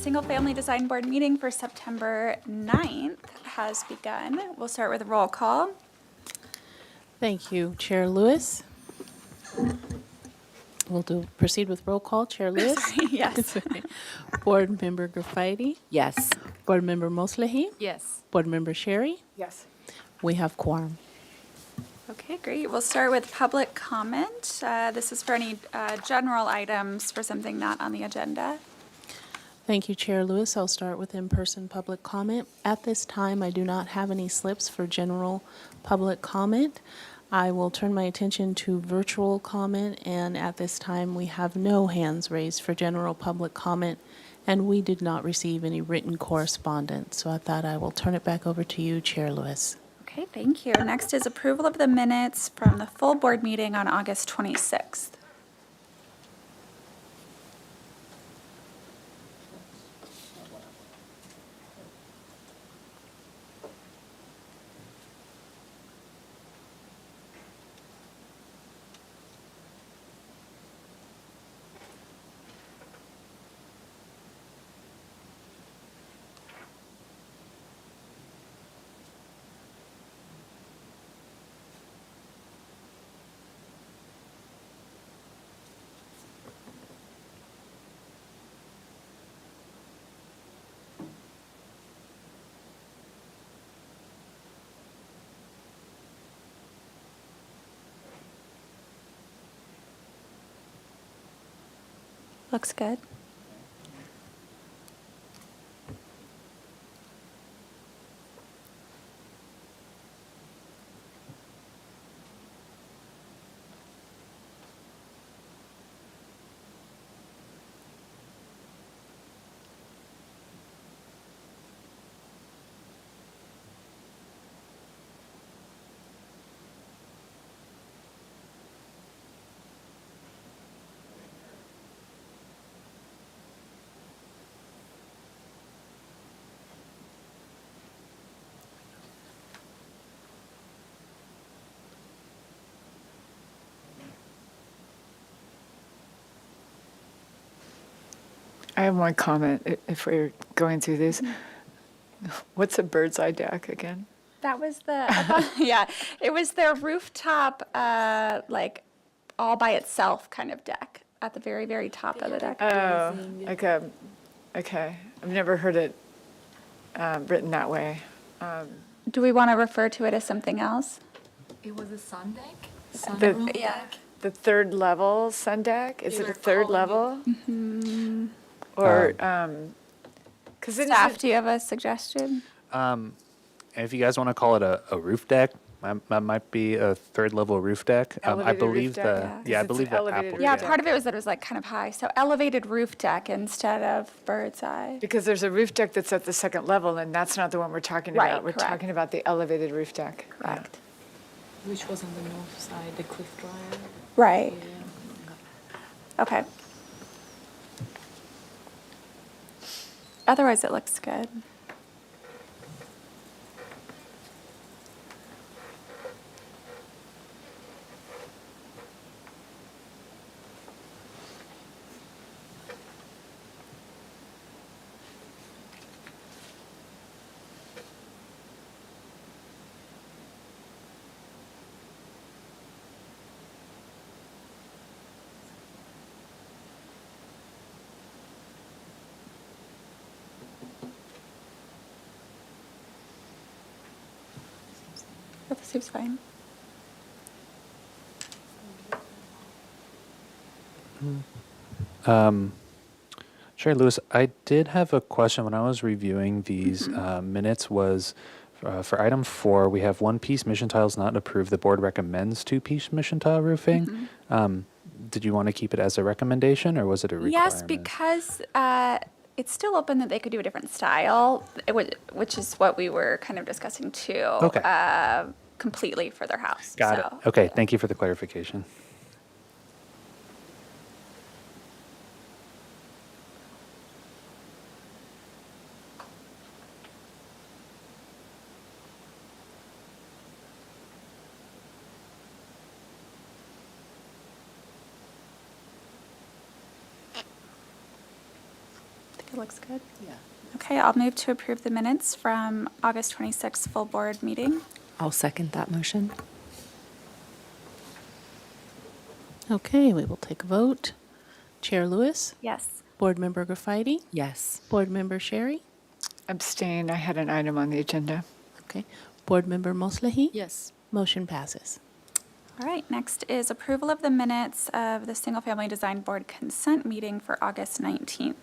Single Family Design Board meeting for September 9th has begun. We'll start with a roll call. Thank you, Chair Lewis. Proceed with roll call. Chair Lewis. Sorry, yes. Board Member Graffiti. Yes. Board Member Moslehy. Yes. Board Member Sherry. Yes. We have quorum. Okay, great. We'll start with public comment. This is for any general items for something not on the agenda. Thank you, Chair Lewis. I'll start with in-person public comment. At this time, I do not have any slips for general public comment. I will turn my attention to virtual comment, and at this time, we have no hands raised for general public comment, and we did not receive any written correspondence. So at that, I will turn it back over to you, Chair Lewis. Okay, thank you. Next is approval of the minutes from the full board meeting on August 26th. Looks good. I have one comment if we're going through this. What's a bird's eye deck again? That was the, yeah, it was their rooftop, like all by itself kind of deck at the very, very top of the deck. Oh, okay. I've never heard it written that way. Do we want to refer to it as something else? It was a sun deck? Yeah. The third level sun deck? Is it a third level? Mm-hmm. Or, because it Staff, isn't, do you have a suggestion? And if you guys want to call it a roof deck, that might be a third level roof deck. I Elevated roof believe deck? the Yeah. yeah, I It's believe an the elevated apple. roof Yeah, deck. part of it was that it was like kind of high. So elevated roof deck instead of bird's eye. because there's a roof deck that's at the second level, and that's not the one we're talking Right, about. We're correct. talking about the elevated roof deck. Yeah. Correct. Which was on the north side, the cliff dryer. Right. Okay. Otherwise, it looks good. But this seems fine. Sure, Lewis. I did have a question when I was reviewing these minutes. Was for item 4, we have one-piece mission tiles not approved. The board recommends two-piece mission tile roofing. Did you want to keep it as a recommendation, or was it a requirement? Yes, because it's still open that they could do a different style, which is what we were kind of discussing too. Okay. Completely for their house. Got So, it. Okay, yeah. thank you for the clarification. It looks good. Yeah. Okay, I'll move to approve the minutes from August 26th full board meeting. I'll second that motion. Okay, we will take a vote. Chair Lewis, Yes. Board Member Graffiti, Yes. Board Member Sherry, Abstain, I had an item on the agenda. okay, Board Member Moslehi. Yes. Motion passes. All right, next is approval of the minutes of the Single Family Design Board consent meeting for August 19th.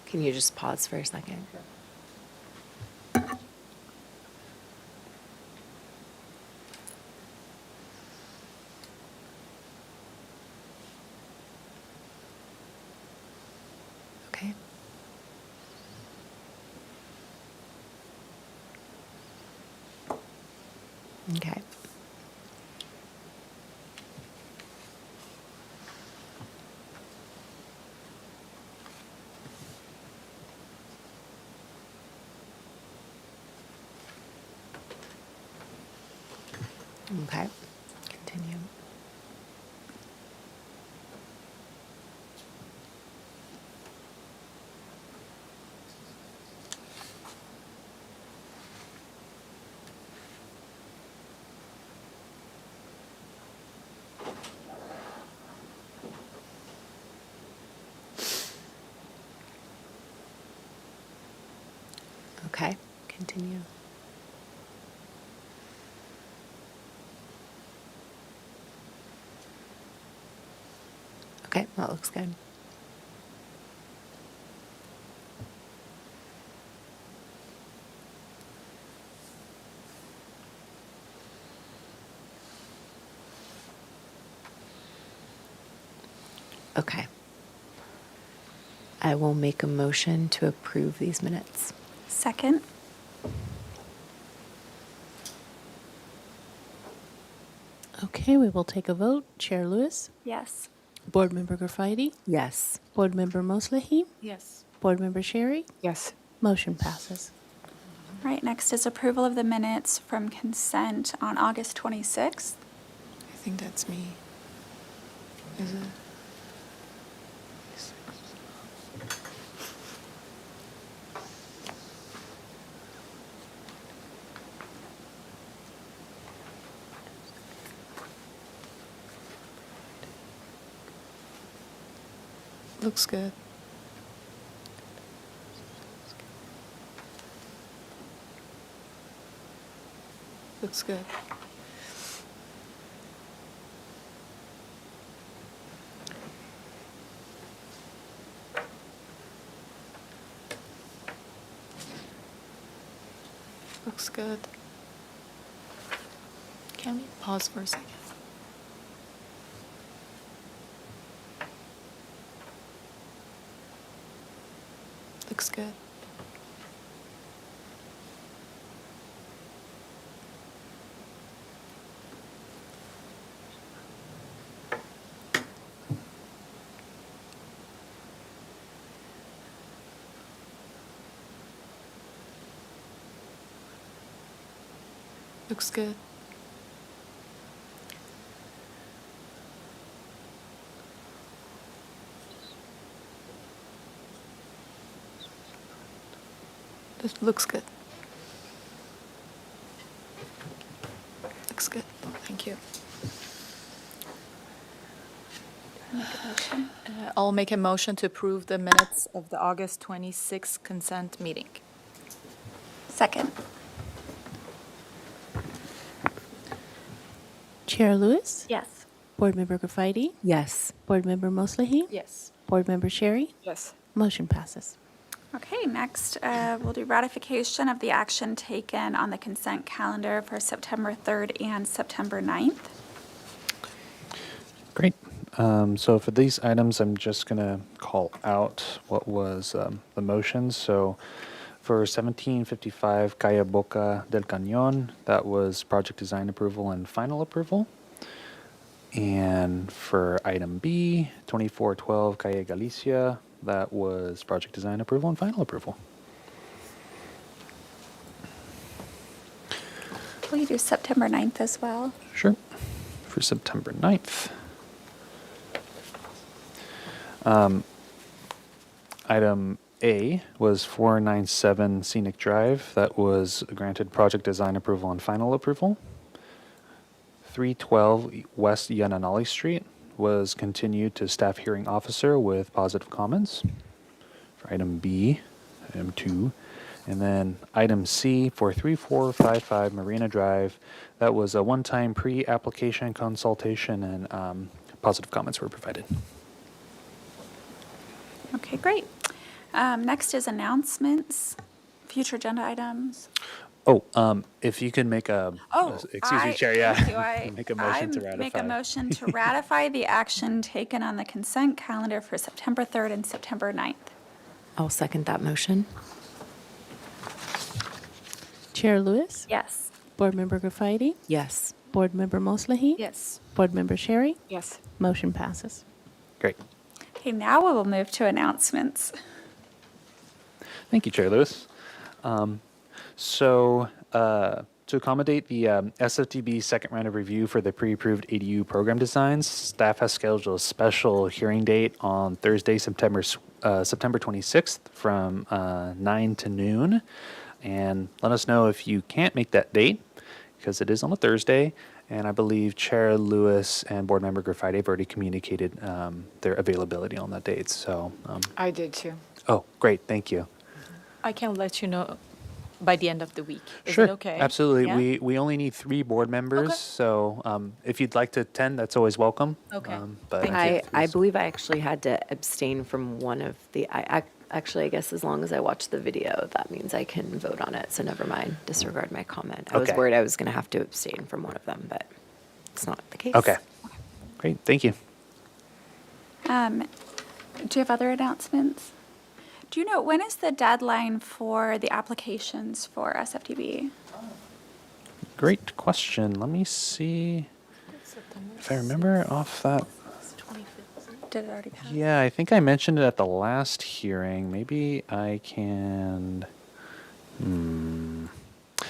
Can you just pause for a second? Okay. Okay. Okay. Continue. Okay. Continue. Okay, that looks good. Okay. I will make a motion to approve these minutes. Second. Okay, we will take a vote. Chair Lewis, Yes. Board Member Graffiti, Yes. Board Member Moslehi, Yes. Board Member Sherry. Yes. Motion passes. All right, next is approval of the minutes from consent on August 26th. I think that's me. Is it? Looks good. Looks good. Looks good. Can we pause for a second? Looks good. Looks good. This looks good. Looks good. Thank you. I'll make a motion to approve the minutes of the August 26th consent meeting. Second. Chair Lewis, Yes. Board Member Graffiti, Yes. Board Member Moslehi, Yes. Board Member Sherry. Yes. Motion passes. Okay, next we'll do ratification of the action taken on the consent calendar for September 3rd and September 9th. Great. So for these items, I'm just going to call out what was the motions. So for 1755 Calle Boca del Cañón, that was project design approval and final approval. And for item B, 2412 Calle Galicia, that was project design approval and final approval. Will you do September 9th as well? Sure. For September 9th. Item A was 497 Scenic Drive. That was granted project design approval and final approval. 312 West Yananali Street was continued to staff hearing officer with positive comments. For item B, item 2. And then item C for 3455 Marina Drive, that was a one-time pre-application consultation and positive comments were provided. Okay, great. Next is announcements, future agenda items. Oh, if you could make a, excuse me, Chair, thank you. yeah. Make a motion to ratify. Make a motion to ratify the action taken on the consent calendar for September 3rd and September 9th. I'll second that motion. Chair Lewis, Yes. Board Member Graffiti, Yes. Board Member Moslahi, Yes. Board Member Sherry, Yes. motion passes. Great. Okay, now we will move to announcements. Thank you, Chair Lewis. To accommodate the SFTB second round of review for the pre-approved ADU program designs, staff has scheduled a special hearing date on Thursday, September 26th from 9 to noon. And let us know if you can't make that date, because it is on a Thursday. And I believe Chair Lewis and Board Member Graffiti have already communicated their availability on that date. So, I did too. oh, great, thank you. I can let you know by the end of the week. Is Sure, it okay? absolutely. Yeah? We only need 3 board members, Okay. so if you'd like to attend, that's always welcome. Okay. But Thank I believe I actually had to abstain from one of the, actually, I guess as long as I watch the video, that means I can vote on it, so never mind, disregard my comment. I was Okay. worried I was going to have to abstain from one of them, but it's not the case. Okay, great, thank you. Do you have other announcements? Do you know, when is the deadline for the applications for SFTB? Great question. Let me see if I remember off that. Did it already pass? Yeah, I think I mentioned it at the last hearing. Maybe I can.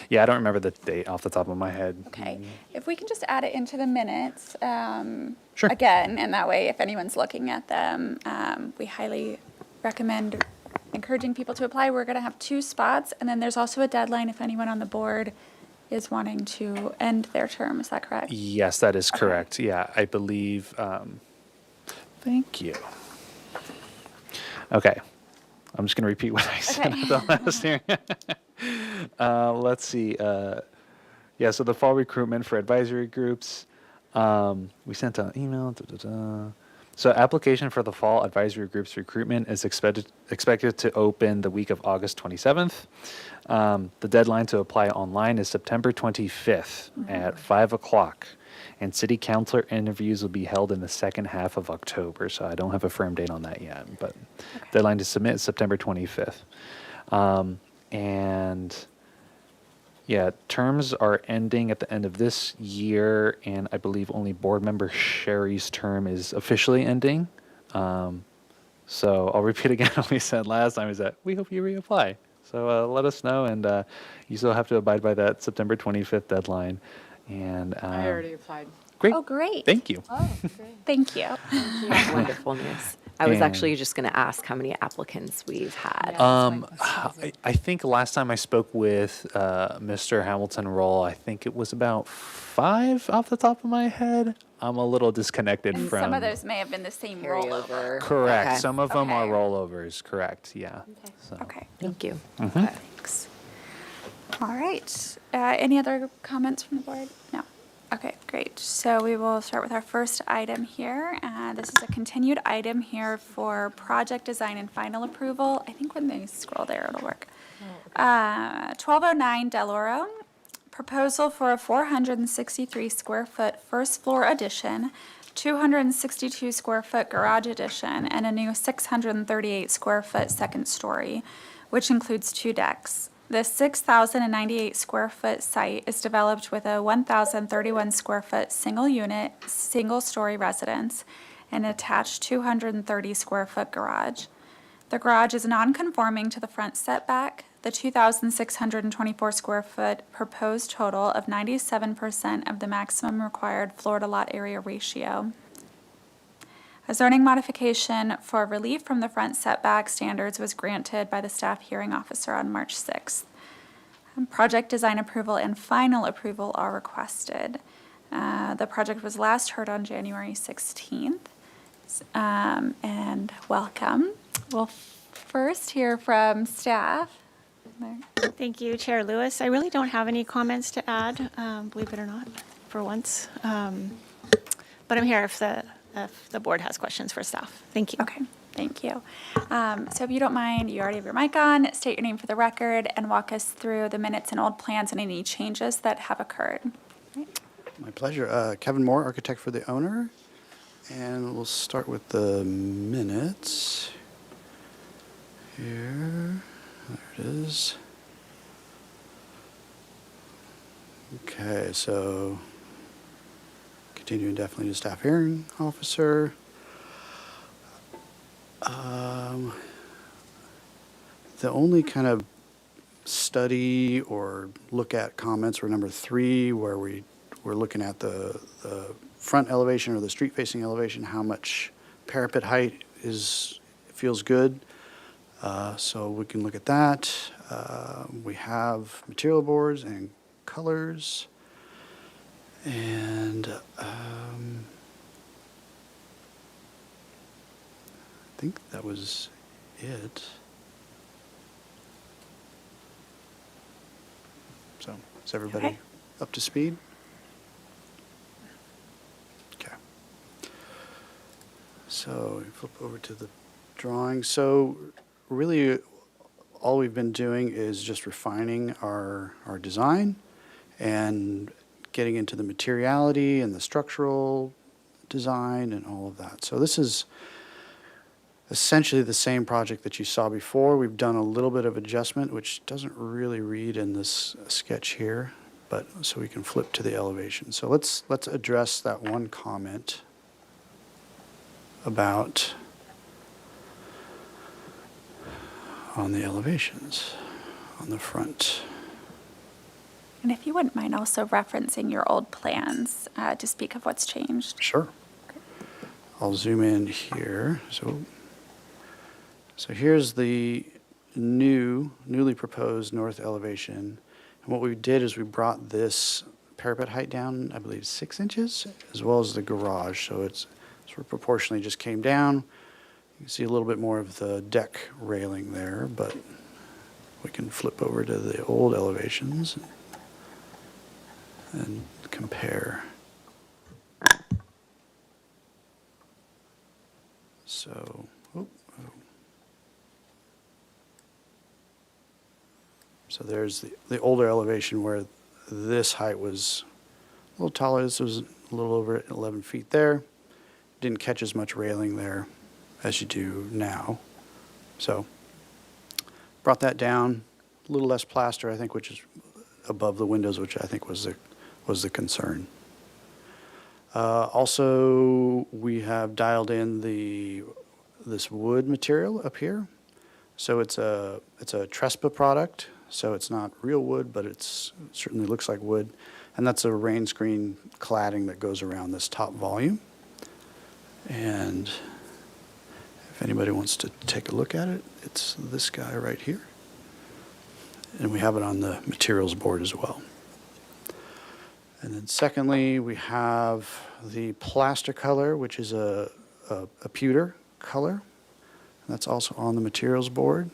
Yeah, I don't remember the date off the top of my head. Okay, if we can just add it into the minutes. Sure. Again, and that way, if anyone's looking at them, we highly recommend encouraging people to apply. We're going to have 2 spots, and then there's also a deadline if anyone on the board is wanting to end their term. Is that correct? Yes, that is Okay. correct. Yeah, I believe. Thank you. Okay, I'm just going to repeat what I said Okay. at the last hearing. Let's see. Yeah, so the fall recruitment for advisory groups. We sent an email. So application for the fall advisory groups recruitment is expected to open the week of August 27th. The deadline to apply online is September 25th at 5 o'clock. And city councilor interviews will be held in the second half of October. So I don't have a firm date on that yet, but deadline to submit is September 25th. And yeah, terms are ending at the end of this year, and I believe only board member Sherry's term is officially ending. So I'll repeat again what we said last time, is that we hope you reapply. So let us know, and you still have to abide by that September 25th deadline. And I already applied. great. Oh, great. Thank you. Oh, great. Thank you. Wonderful news. I was And- actually just going to ask how many applicants we've had. Yeah. I think last time I spoke with Mr. Hamilton Roll, I think it was about 5 off the top of my head. I'm a little disconnected And from. some of those may have been the same rollover. Carryover. Correct. Okay. Some of them are Okay. rollovers. Correct. Yeah. So. Okay. Thank you. Mhm. Thanks. All right. Any other comments from the board? No. Okay, great. So we will start with our first item here. This is a continued item here for project design and final approval. I think when they scroll there, it'll work. 1209 Deloro, proposal for a 463 square foot first floor addition, 262 square foot garage addition, and a new 638 square foot second story, which includes 2 decks. The 6,098 square foot site is developed with a 1,031 square foot single unit, single story residence, and attached 230 square foot garage. The garage is non-conforming to the front setback. the 2,624 square foot proposed total of 97% of the maximum required floor to lot area ratio. A zoning modification for relief from the front setback standards was granted by the staff hearing officer on March 6th. Project design approval and final approval are requested. The project was last heard on January 16th. And welcome. We'll first hear from staff. Thank you, Chair Lewis. I really don't have any comments to add, believe it or not, for once. But I'm here if the board has questions for staff. Thank you. Okay, thank you. So if you don't mind, you already have your mic on, state your name for the record, and walk us through the minutes and old plans and any changes that have occurred. My pleasure. Kevin Moore, architect for the owner. And we'll start with the minutes. Here, there it is. Okay, so continue indefinitely to staff hearing officer. The only kind of study or look at comments were number 3, where we're looking at the front elevation or the street facing elevation, how much parapet height feels good. So we can look at that. We have material boards and colors. And I think that was it. So is everybody Okay. up to speed? Okay. So we flip over to the drawing. So really all we've been doing is just refining our design and getting into the materiality and the structural design and all of that. So this is essentially the same project that you saw before. We've done a little bit of adjustment, which doesn't really read in this sketch here, but so we can flip to the elevation. So let's address that one comment about on the elevations on the front. And if you wouldn't mind also referencing your old plans to speak of what's changed. Sure. I'll zoom in here. So here's the newly proposed north elevation. And what we did is we brought this parapet height down, I believe 6 inches, as well as the garage. So it's sort of proportionally just came down. You can see a little bit more of the deck railing there, but we can flip over to the old elevations and compare. So, so there's the older elevation where this height was a little taller. This was a little over 11 feet there. Didn't catch as much railing there as you do now. So brought that down, a little less plaster, I think, which is above the windows, which I think was the concern. Also, we have dialed in this wood material up here. So it's a Trespa product. So it's not real wood, but it certainly looks like wood. And that's a rain screen cladding that goes around this top volume. And if anybody wants to take a look at it, it's this guy right here. And we have it on the materials board as well. And then secondly, we have the plaster color, which is a pewter color. And that's also on the materials board.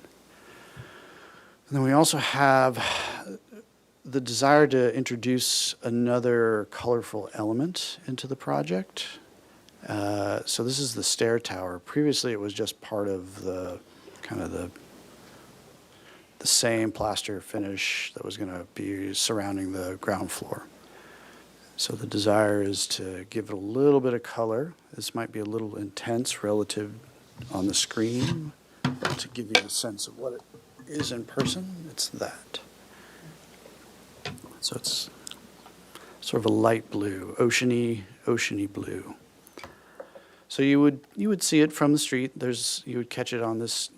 And then we also have the desire to introduce another colorful element into the project. So this is the stair tower. Previously, it was just part of the same plaster finish that was going to be surrounding the ground floor. So the desire is to give it a little bit of color. This might be a little intense relative on the screen, but to give you a sense of what it is in person, it's that. So it's sort of a light blue, oceany blue. So you would see it from the street. You would catch it on this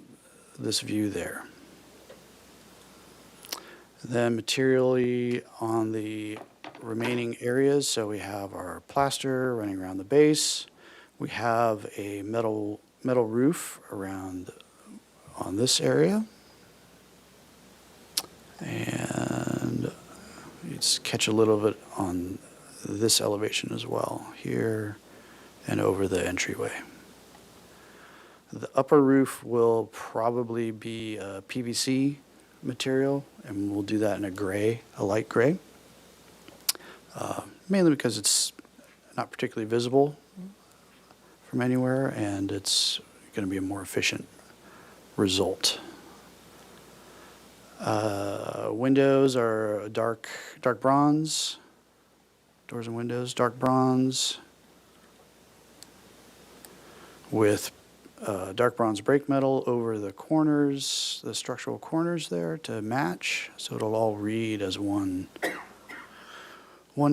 view there. Then materially on the remaining areas, so we have our plaster running around the base. We have a metal roof around on this area. And you just catch a little bit on this elevation as well, here and over the entryway. The upper roof will probably be a PVC material, and we'll do that in a gray, a light gray. Mainly because it's not particularly visible from anywhere, and it's going to be a more efficient result. Windows are dark bronze. Doors and windows, dark bronze with dark bronze brake metal over the corners, the structural corners there to match, so it'll all read as one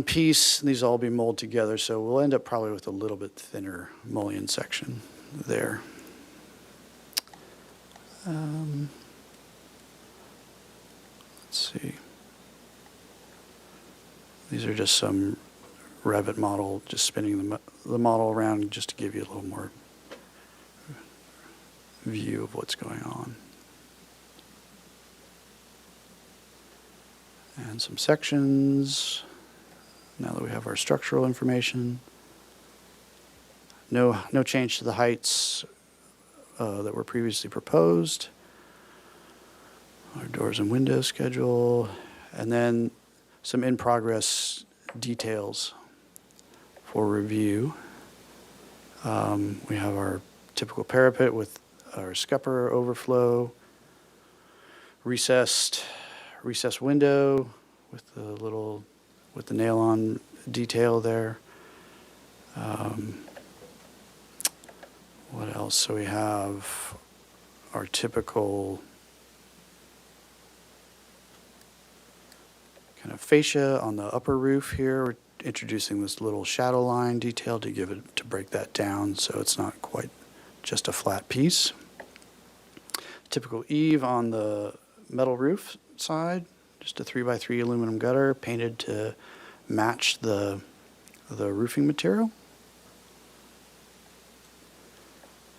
piece. These all be molded together, so we'll end up probably with a little bit thinner mullion section there. Let's see. These are just some Revit model, just spinning the model around just to give you a little more view of what's going on. And some sections. Now that we have our structural information. No change to the heights that were previously proposed. Our doors and window schedule, and then some in-progress details for review. We have our typical parapet with our scupper overflow, recessed window with the nail-on detail there. What else? So we have our typical kind of fascia on the upper roof here. We're introducing this little shadow line detail to break that down so it's not quite just a flat piece. Typical eave on the metal roof side, just a 3x3 aluminum gutter painted to match the roofing material.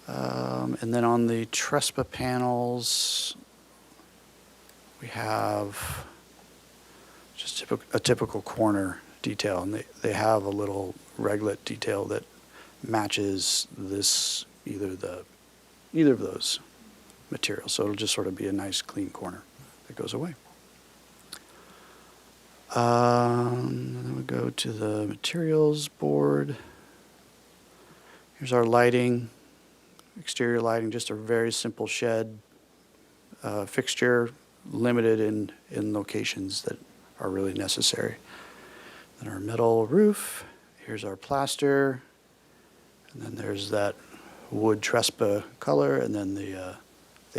And then on the Trespa panels, we have just a typical corner detail, and they have a little reglet detail that matches this either of those materials. So it'll just sort of be a nice clean corner that goes away. And then we go to the materials board. Here's our lighting, exterior lighting, just a very simple shed fixture, limited in locations that are really necessary. Then our metal roof, here's our plaster, and then there's that wood Trespa color, and then the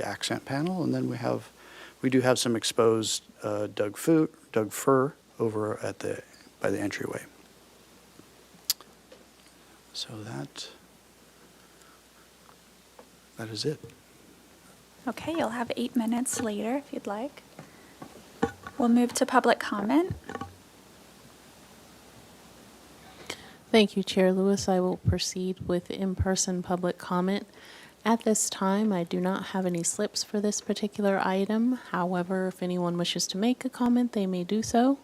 accent panel, and then we do have some exposed Doug fir over by the entryway. So that is it. Okay, you'll have 8 minutes later if you'd like. We'll move to public comment. Thank you, Chair Lewis. I will proceed with in-person public comment. At this time, I do not have any slips for this particular item. However, if anyone wishes to make a comment, they may do so.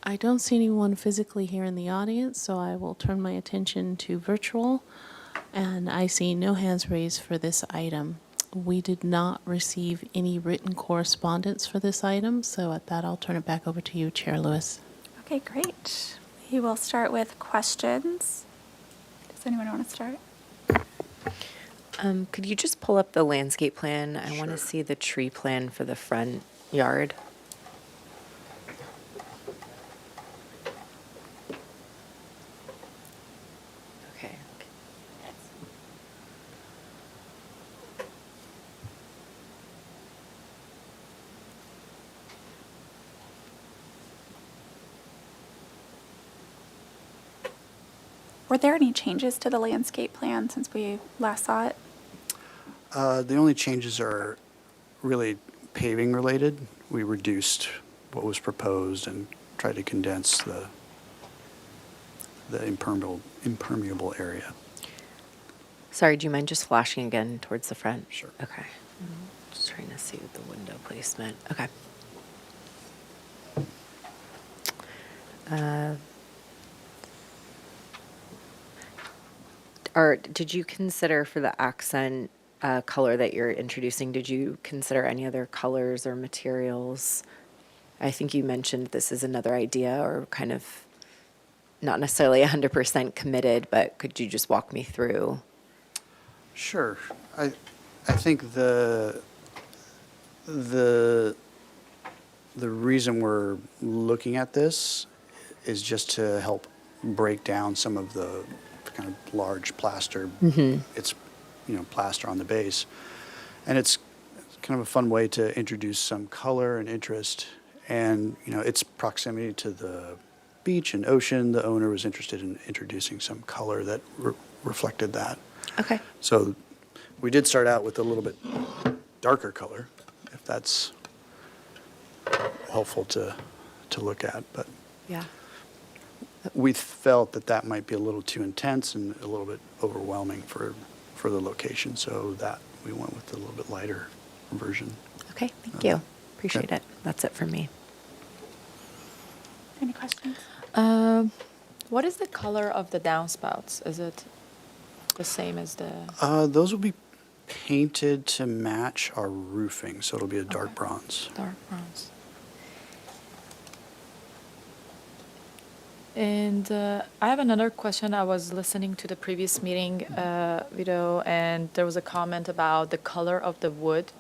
I don't see anyone physically here in the audience, so I will turn my attention to virtual. And I see no hands raised for this item. We did not receive any written correspondence for this item, so at that, I'll turn it back over to you, Chair Lewis. Okay, great. We will start with questions. Does anyone want to start? Could you just pull up the landscape plan? I want to see the tree plan for the front yard. Okay. Were there any changes to the landscape plan since we last saw it? The only changes are really paving related. We reduced what was proposed and tried to condense the impermeable area. Sorry, do you mind just flashing again towards the front? Sure. Okay. Just trying to see the window placement. Okay. Did you consider for the accent color that you're introducing, did you consider any other colors or materials? I think you mentioned this is another idea or kind of not necessarily 100% committed, but could you just walk me through? Sure. I think the reason we're looking at this is just to help break down some of the kind of large plaster. It's, plaster on the base. And it's kind of a fun way to introduce some color and interest. And, its proximity to the beach and ocean, the owner was interested in introducing some color that reflected that. Okay. So we did start out with a little bit darker color, if that's helpful to look at. But Yeah. we felt that might be a little too intense and a little bit overwhelming for the location. So that we went with a little bit lighter version. Okay, thank you. Appreciate it. That's it for me. Any questions? What is the color of the downspouts? Is it the same as the? Those will be painted to match our roofing, so it'll be a dark bronze. Dark bronze. And I have another question. I was listening to the previous meeting, Vito, and there was a comment about the color of the wood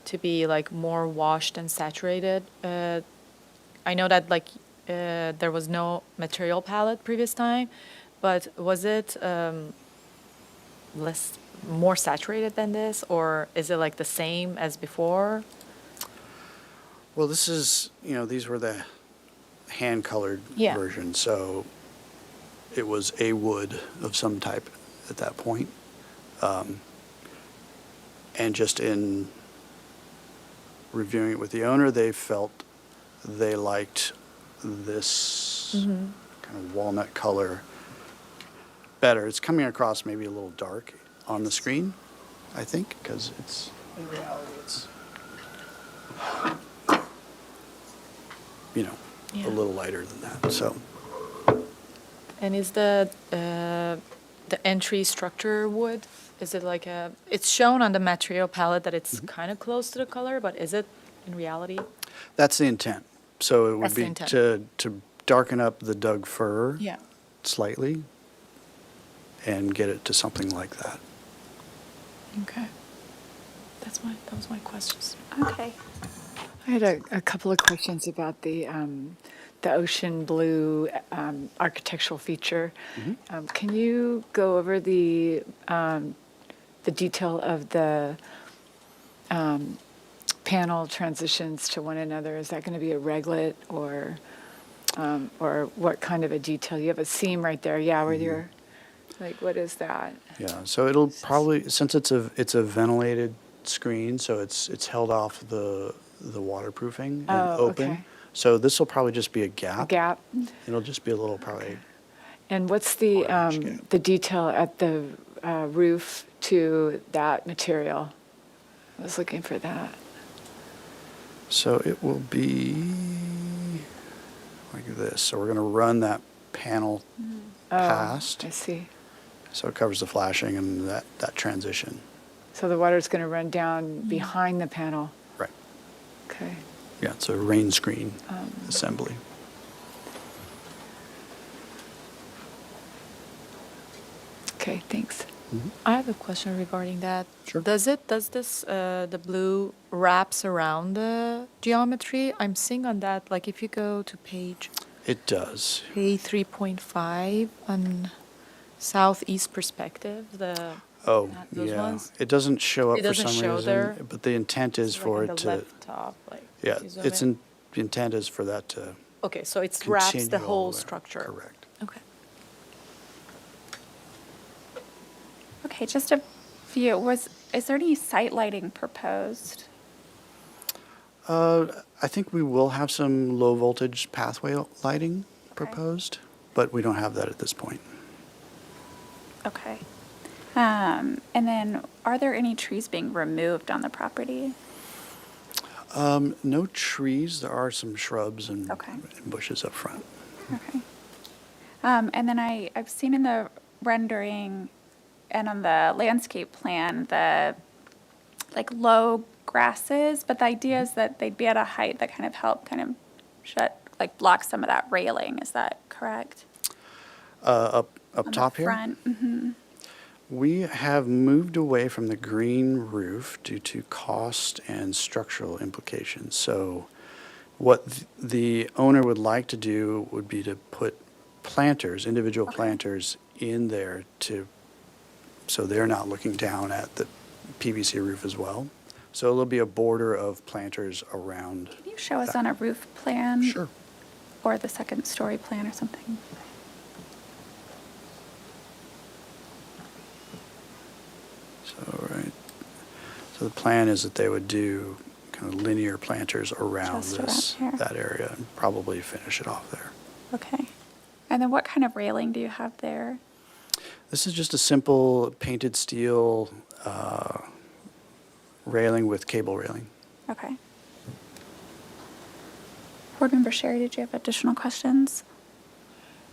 to be like more washed and saturated. I know that there was no material palette previous time, but was it more saturated than this, or is it like the same as before? Well, this is, these were the hand-colored Yeah. version, so it was a wood of some type at that point. And just in reviewing it with the owner, they felt they liked this kind of walnut color better. It's coming across maybe a little dark on the screen, I think, because it's, in reality, it's, Yeah. a little lighter than that, so. And is the entry structure wood, is it like it's shown on the material palette that it's kind of close to the color, but is it in reality? That's the intent. So it would That's the be intent. to darken up the Doug fir Yeah. slightly and get it to something like that. Okay. That was my questions. Okay. I had a couple of questions about the ocean blue architectural feature. Can you go over the detail of the panel transitions to one another? Is that going to be a reglet or what kind of a detail? You have a seam right there, yeah, where you're, like, what is that? Yeah, so it'll probably, since it's a ventilated screen, so it's held off the waterproofing and Oh, open. okay. So this will probably just be a A gap. gap? It'll just be a little probably, And what's the Orange gap. the detail at the roof to that material? I was looking for that. so it will be like this. So we're gonna run that panel past. I see. So it covers the flashing and that transition. So the water's going to run down behind the panel. Right. Okay. Yeah, it's a rain screen assembly. Okay, thanks. I have a question regarding that. Sure. Does this, the blue wraps around the geometry? I'm seeing on that, like if you go to page It does. A3.5 on southeast perspective, Oh, those yeah. ones? It doesn't show up It for doesn't some show reason, there? but the intent is like for on it the to, left top, like. yeah, if you zoom it's in. the intent is for that to Okay, so it wraps continue the all whole way. structure. Correct. Okay. Okay, just a few. Is there any site lighting proposed? I think we will have some low voltage pathway lighting proposed, but we don't have that at this point. Okay. And then, are there any trees being removed on the property? No trees. There are some shrubs and Okay. and bushes up front. Okay. And then I've seen in the rendering and on the landscape plan, the like low grasses, but the idea is that they'd be at a height that kind of block some of that railing. Is that correct? Up On top the here, front? Mm-hmm. we have moved away from the green roof due to cost and structural implications. So what the owner would like to do would be to put planters, individual planters in there so they're not looking down at the PVC roof as well. So there'll be a border of planters around. Can you show us that. on a roof plan? Sure. Or the second story plan or something? So the plan is that they would do kind of linear planters around Just around here. that area and probably finish it off there. Okay. And then what kind of railing do you have there? This is just a simple painted steel railing with cable railing. Okay. Board Member Sherry, did you have additional questions?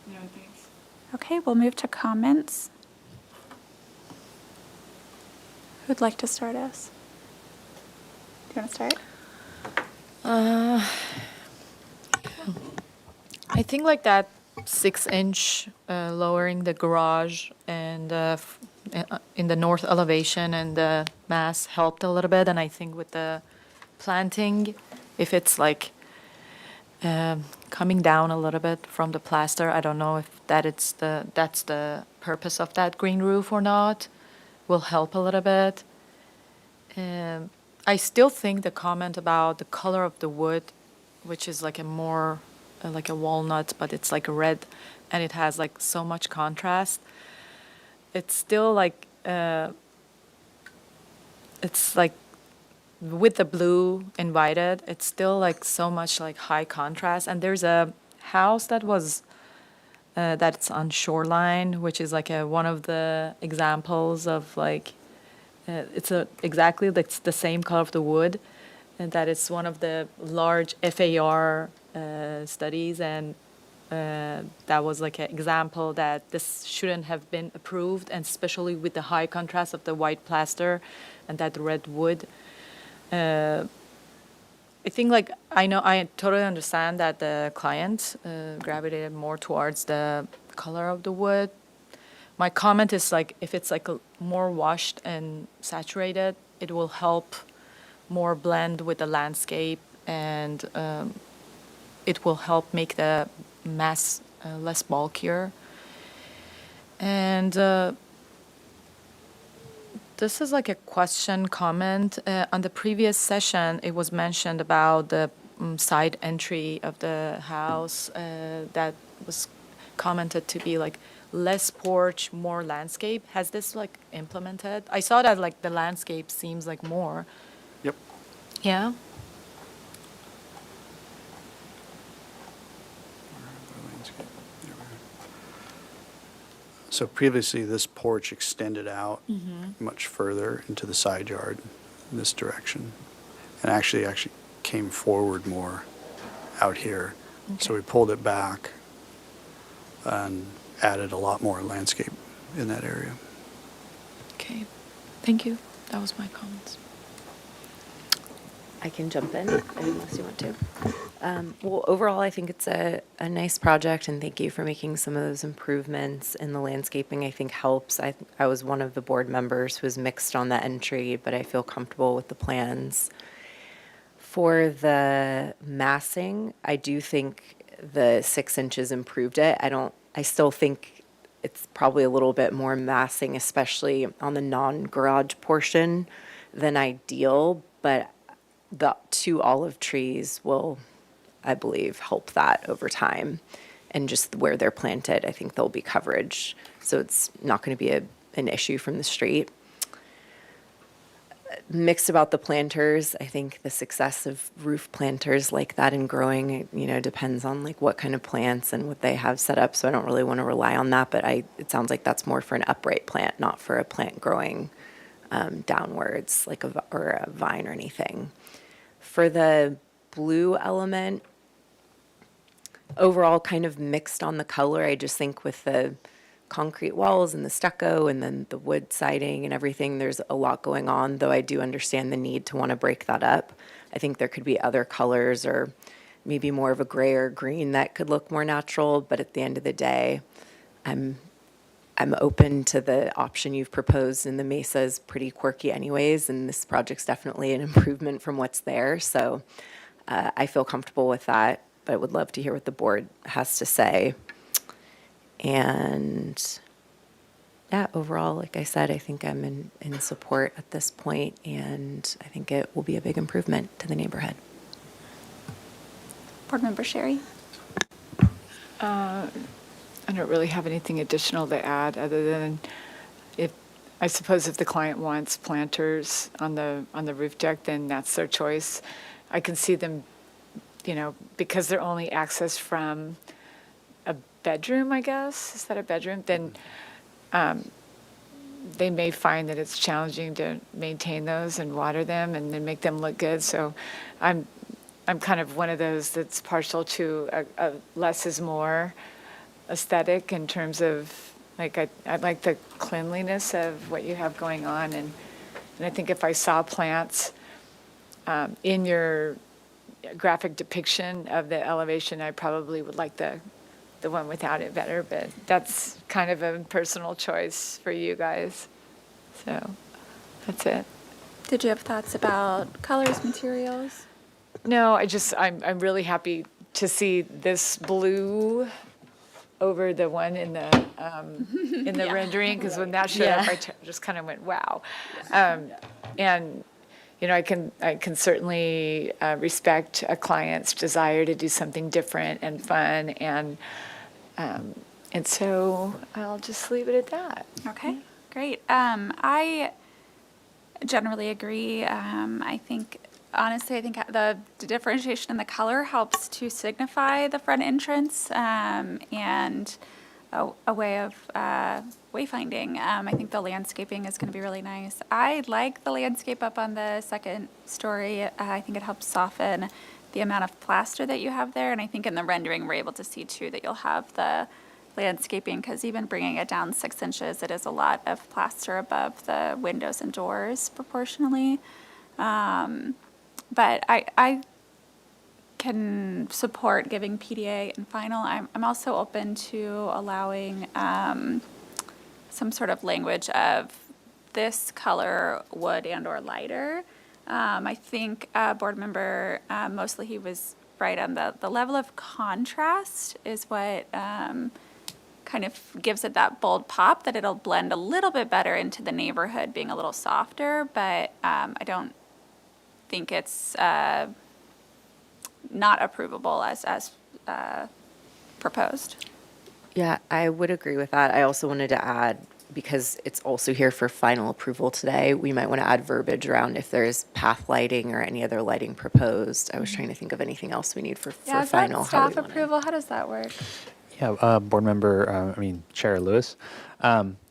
No, thanks. Okay, we'll move to comments. Who'd like to start us? Do you want to start? I think like that 6-inch lowering the garage and in the north elevation and the mass helped a little bit. And I think with the planting, if it's like coming down a little bit from the plaster, I don't know if that's the purpose of that green roof or not, will help a little bit. I still think the comment about the color of the wood, which is like a more like a walnut, but it's like a red, and it has like so much contrast. It's still like it's like with the blue invited, it's still like so much like high contrast. And there's a house that was that's on Shoreline, which is like one of the examples of like it's exactly the same color of the wood, and that is one of the large FAR studies, and that was like an example that this shouldn't have been approved, and especially with the high contrast of the white plaster and that red wood. I think like I totally understand that the client gravitated more towards the color of the wood. My comment is like if it's like more washed and saturated, it will help more blend with the landscape, and it will help make the mass less bulkier. And this is like a question comment. On the previous session, it was mentioned about the side entry of the house that was commented to be like less porch, more landscape. Has this like implemented? I saw that like the landscape seems like more. Yep. Yeah. So previously, this porch extended out much further into the side yard in this direction, and actually came forward more out here. So we pulled it back and added a lot more landscape in that area. Okay. Thank you. That was my comments. I can jump in unless you want to. Well, overall, I think it's a nice project, and thank you for making some of those improvements. And the landscaping, I think, helps. I was one of the board members who was mixed on the entry, but I feel comfortable with the plans. For the massing, I do think the 6 inches improved it. I still think it's probably a little bit more massing, especially on the non-garage portion, than ideal, but the 2 olive trees will, I believe, help that over time. And just where they're planted, I think there'll be coverage. So it's not going to be an issue from the street. mixed about the planters. I think the success of roof planters like that and growing, depends on like what kind of plants and what they have set up. So I don't really want to rely on that, but it sounds like that's more for an upright plant, not for a plant growing downwards, like or a vine or anything. For the blue element, overall kind of mixed on the color. I just think with the concrete walls and the stucco and then the wood siding and everything, there's a lot going on, though I do understand the need to want to break that up. I think there could be other colors or maybe more of a gray or green that could look more natural, but at the end of the day, I'm open to the option you've proposed, and the Mesa is pretty quirky anyways, and this project's definitely an improvement from what's there, so I feel comfortable with that, but I would love to hear what the board has to say. And yeah, overall, like I said, I think I'm in support at this point, and I think it will be a big improvement to the neighborhood. Board Member Sherry? I don't really have anything additional to add other than I suppose if the client wants planters on the roof deck, then that's their choice. I can see them, because they're only accessed from a bedroom, I guess. Is that a bedroom? Then they may find that it's challenging to maintain those and water them and then make them look good. So I'm kind of one of those that's partial to a less is more aesthetic in terms of, like, I like the cleanliness of what you have going on. And I think if I saw plants in your graphic depiction of the elevation, I probably would like the one without it better, but that's kind of a personal choice for you guys. So that's it. Did you have thoughts about colors, materials? No, I'm really happy to see this blue over the one in the rendering, because when that showed up, I just kind of went, wow. And I can certainly respect a client's desire to do something different and fun, and so I'll just leave it at that. Okay, great. I generally agree. I think the differentiation in the color helps to signify the front entrance and a way of wayfinding. I think the landscaping is going to be really nice. I like the landscape up on the second story. I think it helps soften the amount of plaster that you have there. And I think in the rendering, we're able to see too that you'll have the landscaping, because even bringing it down 6 inches, it is a lot of plaster above the windows and doors proportionally. But I can support giving PDA and final. I'm also open to allowing some sort of language of this color, wood and or lighter. I think board member Mosley, he was right on the level of contrast is what kind of gives it that bold pop, that it'll blend a little bit better into the neighborhood being a little softer, but I don't think it's not approvable as proposed. Yeah, I would agree with that. I also wanted to add, because it's also here for final approval today, we might want to add verbiage around if there's path lighting or any other lighting proposed. I was trying to think of anything else we need for Yeah, is final. that staff approval? How does that work? Yeah, board member, Chair Lewis.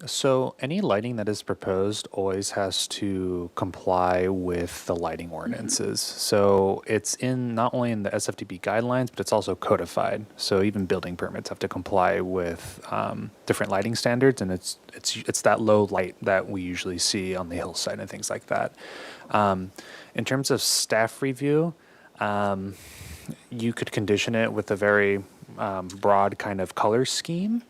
So any lighting that is proposed always has to comply with the lighting ordinances. So it's not only in the SFDB guidelines, but it's also codified. So even building permits have to comply with different lighting standards, and it's that low light that we usually see on the hillside and things like that. In terms of staff review, you could condition it with a very broad kind of color scheme.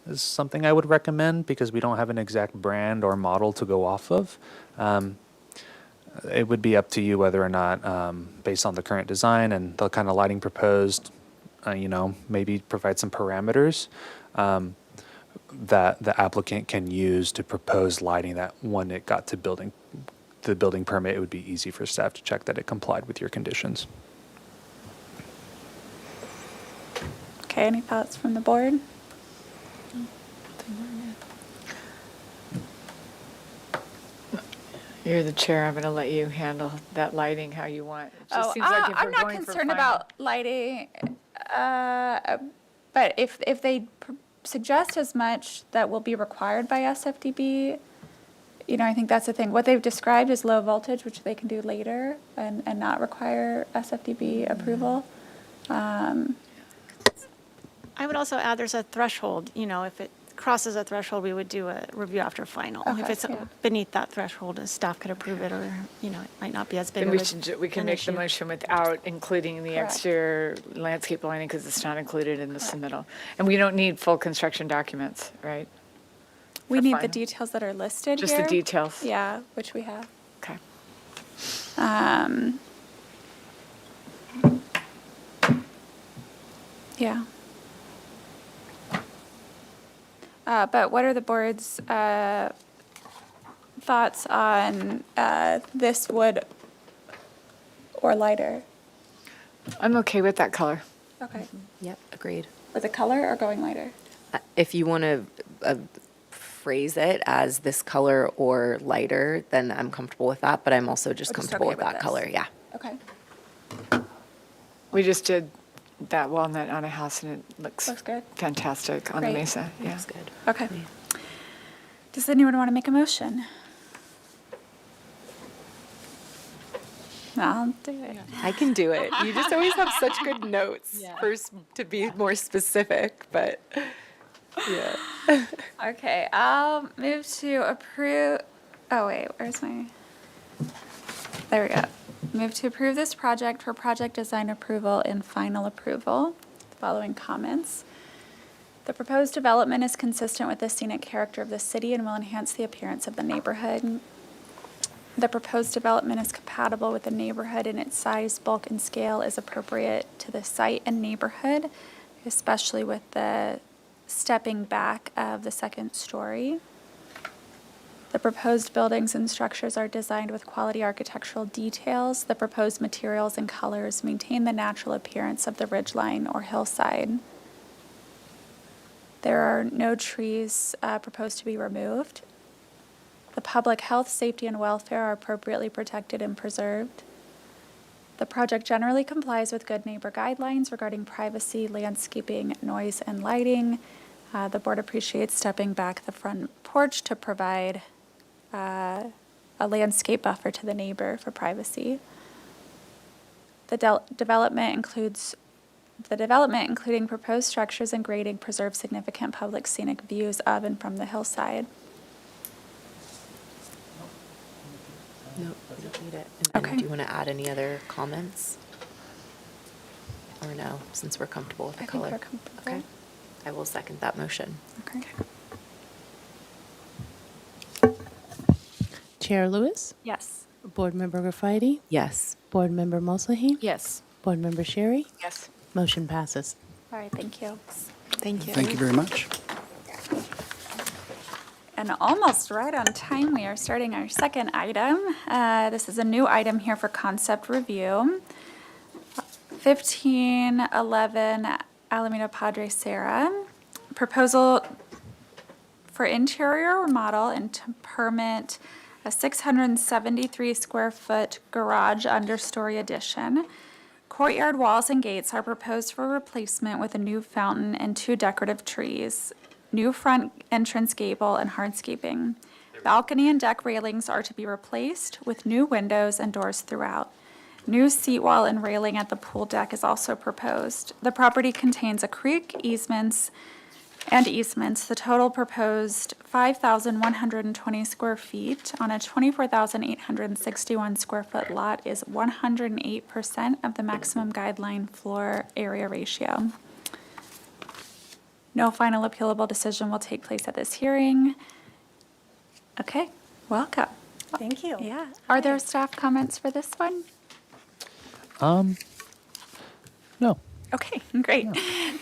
Is something I would recommend, because we don't have an exact brand or model to go off of. It would be up to you whether or not, based on the current design and the kind of lighting proposed, maybe provide some parameters that the applicant can use to propose lighting that when it got to the building permit, it would be easy for staff to check that it complied with your conditions. Okay, any thoughts from the board? You're the chair. I'm going to let you handle that lighting how you want. It just Oh, seems like if I'm we're not going for concerned final- about lighting, but if they suggest as much that will be required by SFDB, you know, I think that's the thing. What they've described is low voltage, which they can do later and not require SFDB approval. I would also add there's a threshold, you know, if it crosses a threshold, we would do a review after final. If Okay, it's yeah. beneath that threshold, staff could approve it, or, you know, it might not be as big Then of we a- should, we can an make the issue. motion without including the Correct. exterior landscape lighting because it's not included in the submittal. And we don't need full construction documents, right? We For need the final. details that are listed here. Just the details? Yeah, which we have. Okay. Yeah. But what are the board's thoughts on this wood or lighter? I'm okay with that color. Okay. Yep, agreed. With the color or going lighter? If you want to phrase it as this color or lighter, then I'm comfortable with that, but I'm also just Or just comfortable okay with with that this? color, yeah. Okay. We just did that walnut on a house and it looks Looks good. fantastic on the Great. mesa. Yeah. Looks good. Okay. Does anyone want to make a motion? I'll do it. I can do it. You just always have such good notes first to be more specific, but yeah. Okay, I'll move to approve, oh wait, where's my, there we go. Move to approve this project for project design approval and final approval. Following comments. The proposed development is consistent with the scenic character of the city and will enhance the appearance of the neighborhood. The proposed development is compatible with the neighborhood and its size, bulk, and scale is appropriate to the site and neighborhood, especially with the stepping back of the second story. The proposed buildings and structures are designed with quality architectural details. The proposed materials and colors maintain the natural appearance of the ridgeline or hillside. There are no trees proposed to be removed. The public health, safety, and welfare are appropriately protected and preserved. The project generally complies with good neighbor guidelines regarding privacy, landscaping, noise, and lighting. The board appreciates stepping back the front porch to provide a landscape buffer to the neighbor for privacy. The development, including proposed structures and grading, preserves significant public scenic views of and from the hillside. No, we don't need it. Okay. Do you want to add any other comments? Or no, since we're comfortable with the I think color? we're comfortable. Okay. I will second that motion. Okay. Chair Lewis, Yes. Board Member Graffiti, Yes. Board Member Moslahi, Yes. Board Member Sherry, Yes. motion passes. All right, thank you. Thank you. Thank you very much. And almost right on time, we are starting our second item. This is a new item here for concept review. 1511 Alameda Padre Serra. Proposal for interior remodel and to permit a 673 square foot garage understory addition. Courtyard walls and gates are proposed for replacement with a new fountain and 2 decorative trees. New front entrance gable and hardscaping. Balcony and deck railings are to be replaced with new windows and doors throughout. New seat wall and railing at the pool deck is also proposed. The property contains a creek, easements. The total proposed 5,120 square feet on a 24,861 square foot lot is 108% of the maximum guideline floor area ratio. No final appealable decision will take place at this hearing. Okay, welcome. Thank you. Yeah. Are there staff comments for this one? No. Okay, great.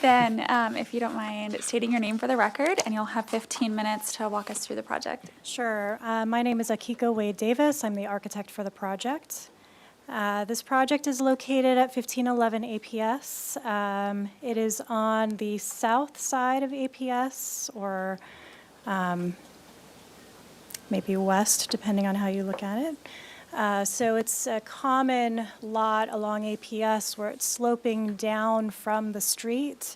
Then, if you don't mind stating your name for the record, and you'll have 15 minutes to walk us through the project. Sure. My name is Akiko Wade Davis. I'm the architect for the project. This project is located at 1511 APS. It is on the south side of APS, or maybe west, depending on how you look at it. So it's a common lot along APS where it's sloping down from the street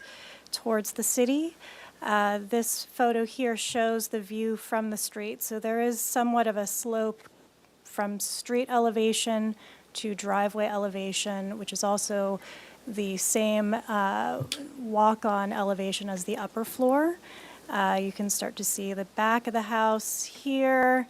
towards the city. This photo here shows the view from the street. So there is somewhat of a slope from street elevation to driveway elevation, which is also the same walk-on elevation as the upper floor. You can start to see the back of the house here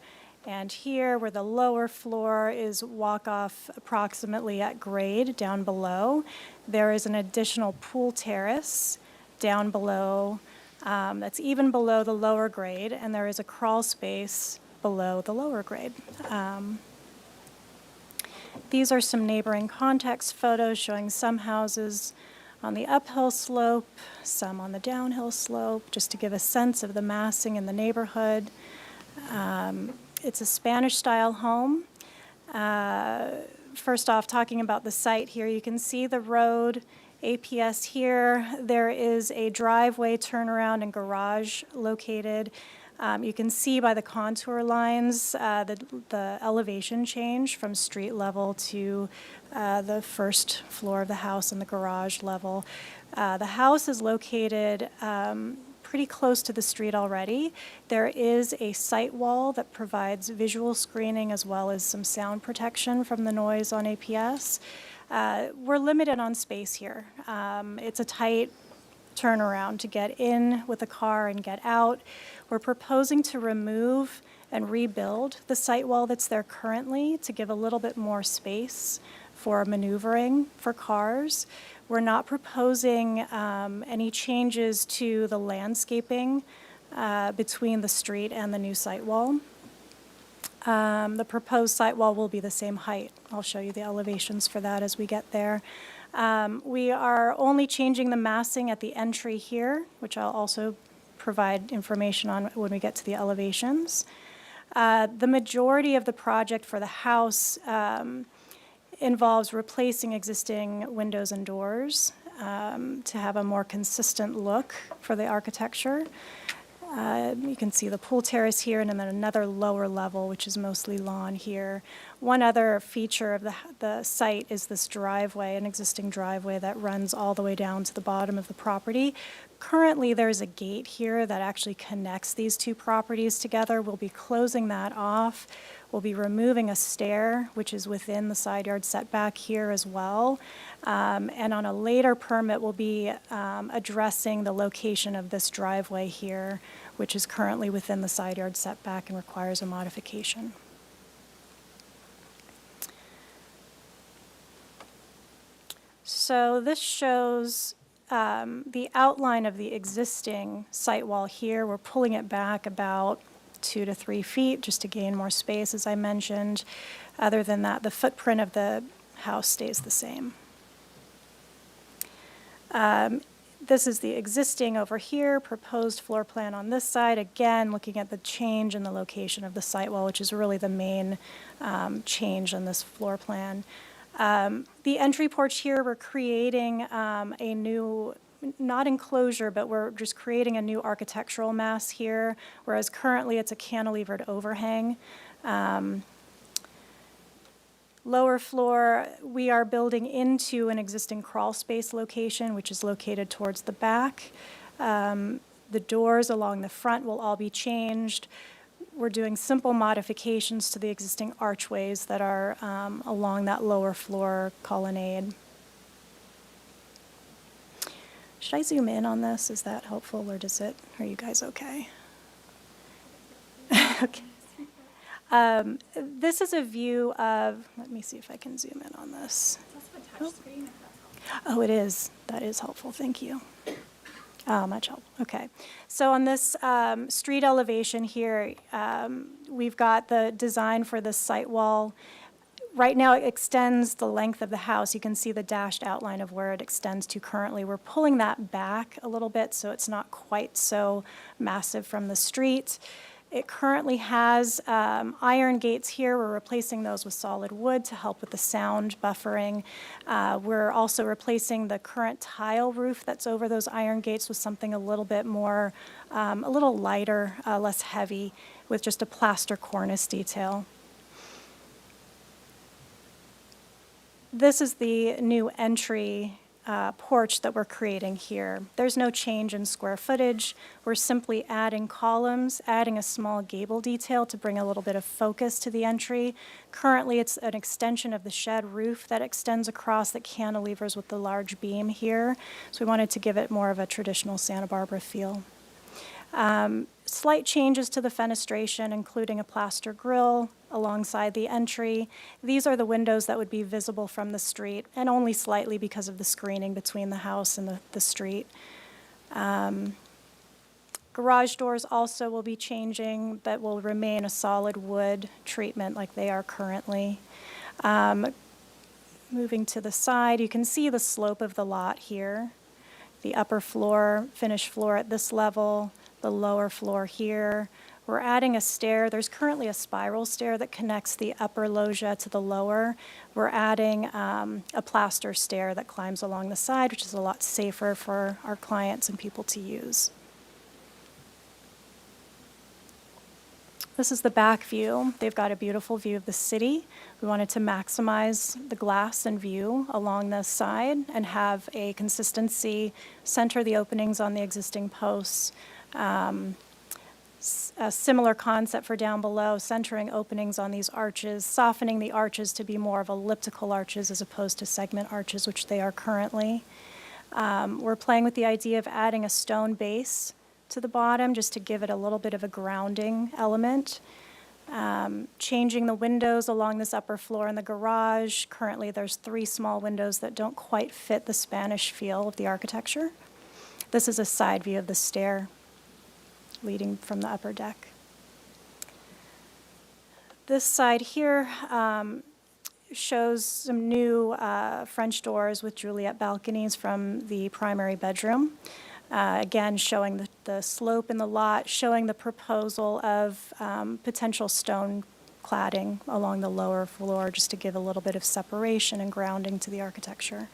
and here, where the lower floor is walk-off approximately at grade down below. There is an additional pool terrace down below that's even below the lower grade, and there is a crawl space below the lower grade. These are some neighboring context photos showing some houses on the uphill slope, some on the downhill slope, just to give a sense of the massing in the neighborhood. It's a Spanish-style home. First off, talking about the site here, you can see the road, APS here. There is a driveway, turnaround, and garage located. You can see by the contour lines the elevation change from street level to the first floor of the house and the garage level. The house is located pretty close to the street already. There is a site wall that provides visual screening as well as some sound protection from the noise on APS. We're limited on space here. It's a tight turnaround to get in with a car and get out. We're proposing to remove and rebuild the site wall that's there currently to give a little bit more space for maneuvering for cars. We're not proposing any changes to the landscaping between the street and the new site wall. The proposed site wall will be the same height. I'll show you the elevations for that as we get there. We are only changing the massing at the entry here, which I'll also provide information on when we get to the elevations. The majority of the project for the house involves replacing existing windows and doors to have a more consistent look for the architecture. You can see the pool terrace here and then another lower level, which is mostly lawn here. One other feature of the site is this driveway, an existing driveway that runs all the way down to the bottom of the property. Currently, there's a gate here that actually connects these two properties together. We'll be closing that off. We'll be removing a stair, which is within the side yard setback here as well. And on a later permit, we'll be addressing the location of this driveway here, which is currently within the side yard setback and requires a modification. So this shows the outline of the existing site wall here. We're pulling it back about 2 to 3 feet just to gain more space, as I mentioned. Other than that, the footprint of the house stays the same. This is the existing over here, proposed floor plan on this side. Again, looking at the change in the location of the site wall, which is really the main change in this floor plan. The entry porch here, we're creating a new, not enclosure, but we're just creating a new architectural mass here, whereas currently it's a cantilevered overhang. Lower floor, we are building into an existing crawl space location, which is located towards the back. The doors along the front will all be changed. We're doing simple modifications to the existing archways that are along that lower floor colonnade. Should I zoom in on this? Is that helpful, or are you guys okay? Okay. This is a view of, let me see if I can zoom in on this. Oh, it is. That is helpful. Thank you. Much help. Okay. So on this street elevation here, we've got the design for the site wall. Right now, it extends the length of the house. You can see the dashed outline of where it extends to currently. We're pulling that back a little bit so it's not quite so massive from the street. It currently has iron gates here. We're replacing those with solid wood to help with the sound buffering. We're also replacing the current tile roof that's over those iron gates with something a little bit more, a little lighter, less heavy, with just a plaster cornice detail. This is the new entry porch that we're creating here. There's no change in square footage. We're simply adding columns, adding a small gable detail to bring a little bit of focus to the entry. Currently, it's an extension of the shed roof that extends across that cantilevers with the large beam here. So we wanted to give it more of a traditional Santa Barbara feel. Slight changes to the fenestration, including a plaster grille alongside the entry. These are the windows that would be visible from the street, and only slightly because of the screening between the house and the street. Garage doors also will be changing, but will remain a solid wood treatment like they are currently. Moving to the side, you can see the slope of the lot here. The upper floor, finished floor at this level, the lower floor here. We're adding a stair. There's currently a spiral stair that connects the upper loggia to the lower. We're adding a plaster stair that climbs along the side, which is a lot safer for our clients and people to use. This is the back view. They've got a beautiful view of the city. We wanted to maximize the glass and view along this side and have a consistency, center the openings on the existing posts. A similar concept for down below, centering openings on these arches, softening the arches to be more of elliptical arches as opposed to segment arches, which they are currently. We're playing with the idea of adding a stone base to the bottom just to give it a little bit of a grounding element. Changing the windows along this upper floor in the garage. Currently, there's 3 small windows that don't quite fit the Spanish feel of the architecture. This is a side view of the stair leading from the upper deck. This side here shows some new French doors with Juliet balconies from the primary bedroom. Again, showing the slope in the lot, showing the proposal of potential stone cladding along the lower floor just to give a little bit of separation and grounding to the architecture.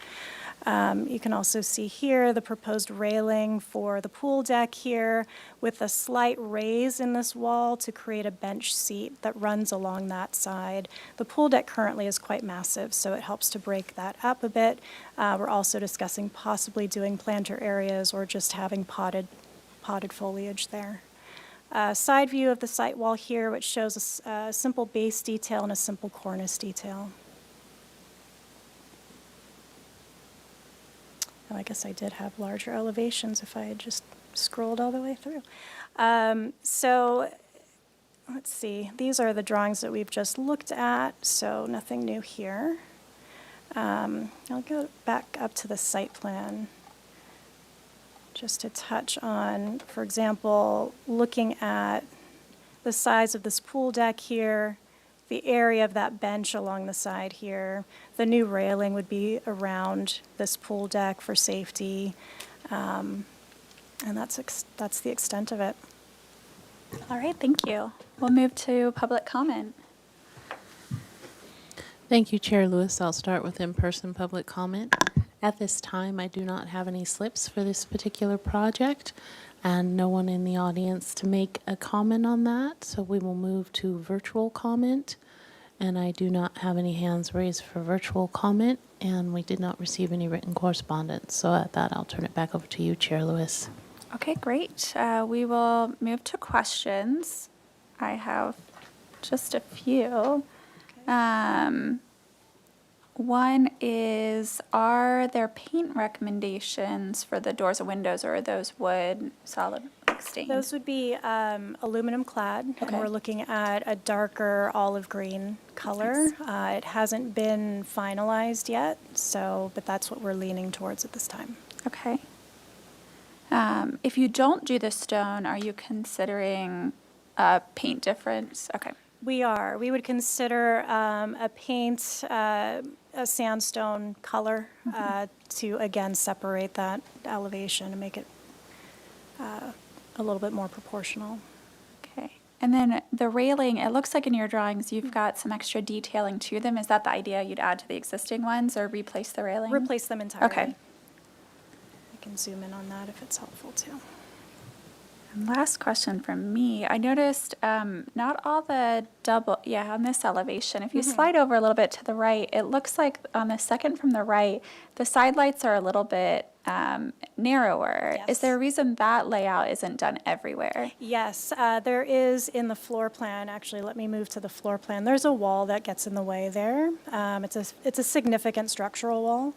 You can also see here the proposed railing for the pool deck here with a slight raise in this wall to create a bench seat that runs along that side. The pool deck currently is quite massive, so it helps to break that up a bit. We're also discussing possibly doing planter areas or just having potted foliage there. Side view of the site wall here, which shows a simple base detail and a simple cornice detail. Oh, I guess I did have larger elevations if I had just scrolled all the way through. So let's see. These are the drawings that we've just looked at, so nothing new here. I'll go back up to the site plan just to touch on, for example, looking at the size of this pool deck here, the area of that bench along the side here. The new railing would be around this pool deck for safety, and that's the extent of it. All right, thank you. We'll move to public comment. Thank you, Chair Lewis. I'll start with in-person public comment. At this time, I do not have any slips for this particular project, and no one in the audience to make a comment on that, so we will move to virtual comment. And I do not have any hands raised for virtual comment, and we did not receive any written correspondence. So at that, I'll turn it back over to you, Chair Lewis. Okay, great. We will move to questions. I have just a few. One is, are there paint recommendations for the doors and windows, or are those wood solid stain? Those would be aluminum clad, and Okay. we're looking at a darker olive green color. It hasn't been finalized yet, but that's what we're leaning towards at this time. Okay. If you don't do the stone, are you considering a paint difference? Okay. We are. We would consider a paint, a sandstone color to, again, separate that elevation and make it a little bit more proportional. Okay. And then the railing, it looks like in your drawings you've got some extra detailing to them. Is that the idea, you'd add to the existing ones or replace the railing? Replace them entirely. Okay. I can zoom in on that if it's helpful too. And last question from me. I noticed not all the on this elevation, if you slide over a little bit to the right, it looks like on the second from the right, the side lights are a little bit narrower. Is Yes. there a reason that layout isn't done everywhere? Yes, there is in the floor plan, actually, let me move to the floor plan. There's a wall that gets in the way there. It's a significant structural wall.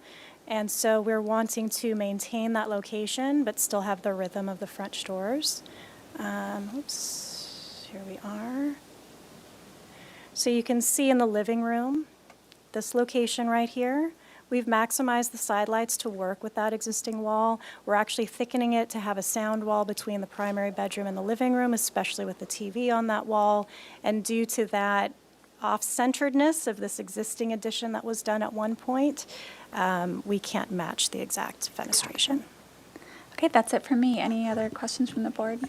And so we're wanting to maintain that location, but still have the rhythm of the French doors. Oops, here we are. So you can see in the living room, this location right here, we've maximized the side lights to work with that existing wall. We're actually thickening it to have a sound wall between the primary bedroom and the living room, especially with the TV on that wall. And due to that off-centeredness of this existing addition that was done at one point, we can't match the exact fenestration. Okay, that's it from me. Any other questions from the board?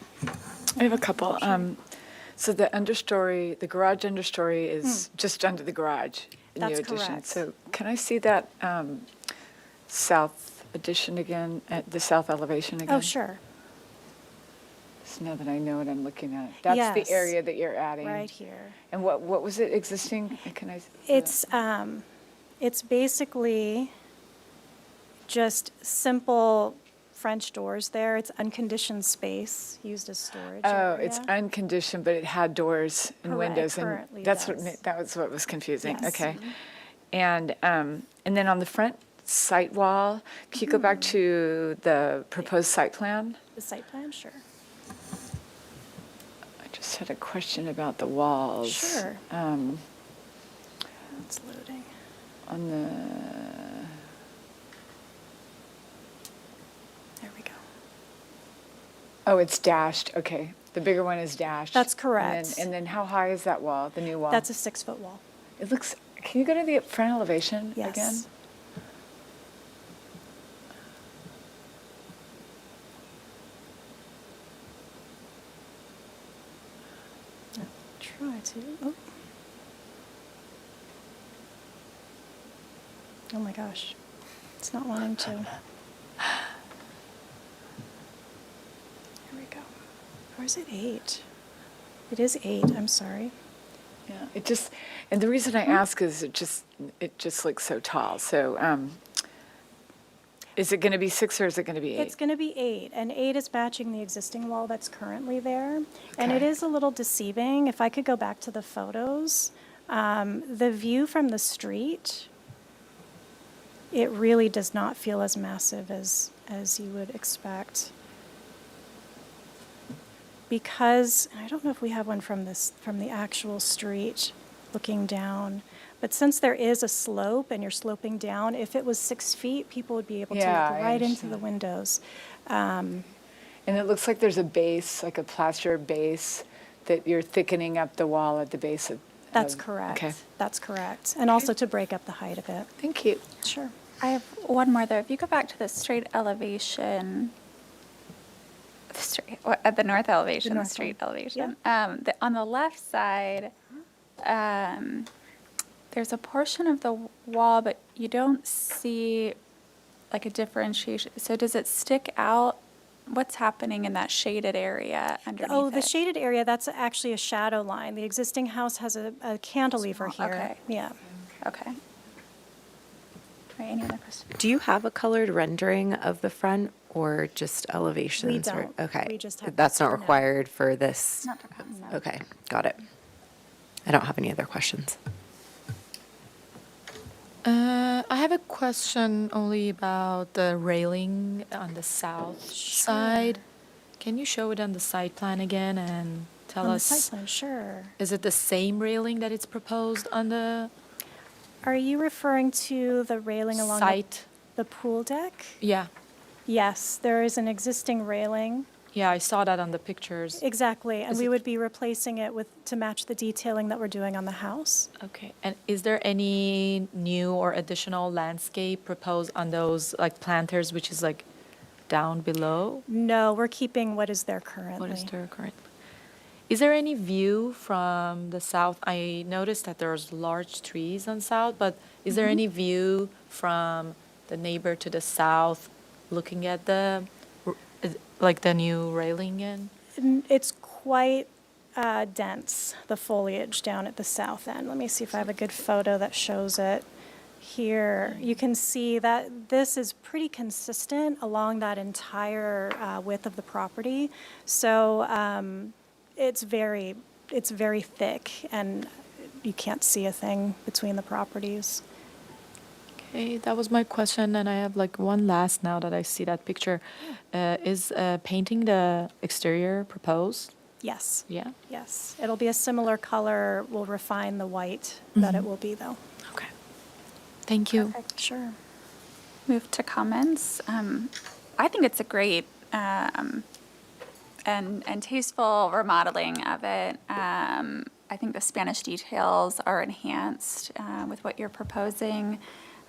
I have a couple. So the understory, the garage understory is just under the garage, the new That's addition. correct. So can I see that south addition again, the south elevation again? Oh, sure, So now that I know what I'm looking at. That's Yes. the area that you're adding. right here. And what was it existing? Can I? It's basically just simple French doors there. It's unconditioned space used as storage Oh, it's area. unconditioned, but it had doors and Correct, windows, and currently that's does. that was what was confusing. Yes. Okay, and then on the front site wall, can you go back to the proposed site plan? The site plan, sure. I just had a question about the walls. Sure. It's loading. On the There we go. oh, it's dashed. Okay, the bigger one is dashed. That's And correct. then how high is that wall? The new wall. That's a 6-foot wall. It looks. Can you go to the front elevation Yes. again? Try to. Oh. Oh my gosh. It's not wanting to. Here we go. Or is it 8? It is 8. I'm sorry. Yeah, it just, and the reason I ask is it just looks so tall. So, is it going to be 6 or is it going to be 8? It's going to be 8, and 8 is matching the existing wall that's currently there. And it Okay. is a little deceiving. If I could go back to the photos, the view from the street, it really does not feel as massive as you would expect. Because, I don't know if we have one from the actual street looking down, but since there is a slope and you're sloping down, if it was 6 feet, people would be able to Yeah, look I right into the understand. windows. And it looks like there's a base, like a plaster base, that you're thickening up the wall at the base of. That's of- correct. Okay, That's correct. And also to break up the height a bit. thank you. Sure. I have one more though. If you go back to the straight elevation, at the north elevation, the north street one. elevation. On the left side, there's a portion of the wall, but you don't see like a differentiation. So does it stick out? What's happening in that shaded area underneath Oh, the it? shaded area, that's actually a shadow line. The existing house has a cantilever Small, here. okay. Yeah. Okay. All right, any other questions? Do you have a colored rendering of the front or just elevations? or- don't. Okay. We just have That's this not for now. required for this? Not to come, no. Okay, got it. I don't have any other questions. I have a question only about the railing on the south side. Can you show it on the site plan again and tell On the us? site plan, sure. Is it the same railing that it's proposed on the Are you referring to the railing along site? the pool deck? Yeah, Yes, there is an existing railing. yeah, I saw that on the pictures. Exactly, and Is we it- would be replacing it to match the detailing that we're doing on the house. Okay, and is there any new or additional landscape proposed on those like planters, which is like down below? No, we're keeping what is there currently. What is there currently? Is there any view from the south? I noticed that there's large trees on south, but is there any view from the neighbor to the south, looking at the, like the new railing in? It's quite dense, the foliage down at the south end. Let me see if I have a good photo that shows it. Here, you can see that this is pretty consistent along that entire width of the property. So it's very thick, and you can't see a thing between the properties. Okay, that was my question, and I have like one last now that I see that picture. Is painting the exterior proposed? Yes. Yeah. Yes. It'll be a similar color. We'll refine the white that it will be, though. Okay. Thank you. Perfect. Sure. Move to comments. I think it's a great and tasteful remodeling of it. I think the Spanish details are enhanced with what you're proposing.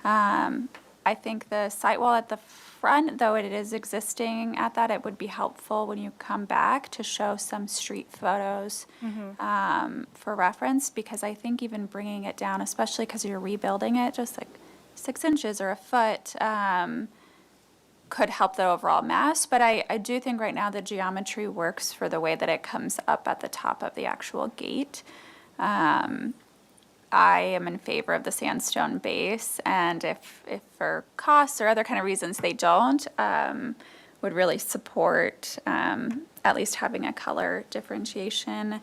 I think the site wall at the front, though it is existing at that, it would be helpful when you come back to show some street photos for reference, because I think even bringing it down, especially because you're rebuilding it, just like 6 inches or a foot could help the overall mass. But I do think right now the geometry works for the way that it comes up at the top of the actual gate. I am in favor of the sandstone base, and if for costs or other kind of reasons they don't, would really support at least having a color differentiation.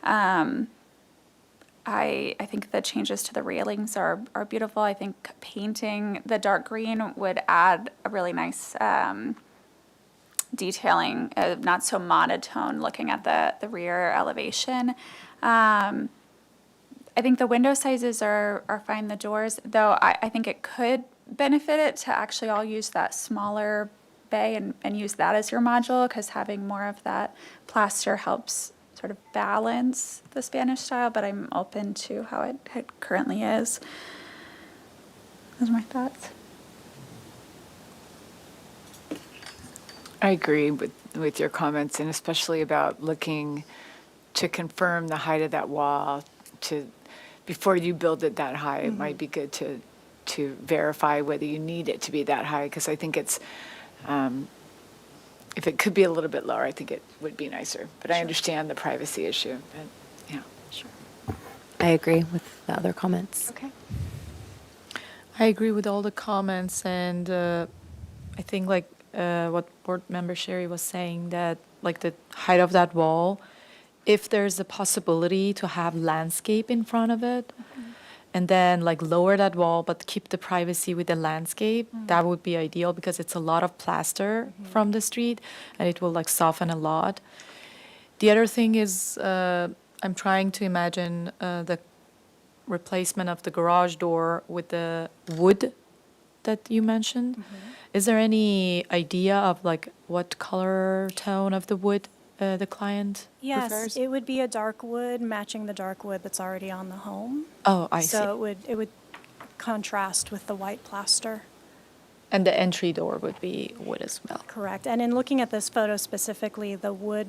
I think the changes to the railings are beautiful. I think painting the dark green would add a really nice detailing, not so monotone looking at the rear elevation. I think the window sizes are fine, the doors, though I think it could benefit it to actually all use that smaller bay and use that as your module, because having more of that plaster helps sort of balance the Spanish style, but I'm open to how it currently is. Those are my thoughts. I agree with your comments, and especially about looking to confirm the height of that wall before you build it that high. It might be good to verify whether you need it to be that high, because I think it's, if it could be a little bit lower, I think it would be nicer. But I understand the privacy issue, but yeah. Sure. I agree with the other comments. Okay. I agree with all the comments, and I think like what board member Sherry was saying, that like the height of that wall, if there's a possibility to have landscape in front of it, and then like lower that wall but keep the privacy with the landscape, that would be ideal, because it's a lot of plaster from the street and it will like soften a lot. The other thing is I'm trying to imagine the replacement of the garage door with the wood that you mentioned. Is there any idea of like what color tone of the wood the client Yes, prefers? it would be a dark wood matching the dark wood that's already on the home. Oh, I see. So it would contrast with the white plaster. And the entry door would be wood as well. Correct. And in looking at this photo specifically, the wood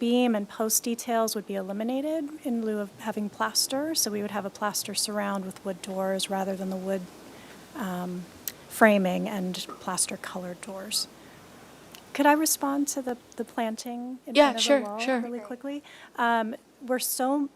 beam and post details would be eliminated in lieu of having plaster. So we would have a plaster surround with wood doors rather than the wood framing and plaster colored doors. Could I respond to the planting in Yeah, front of sure, the wall sure. really quickly? We're so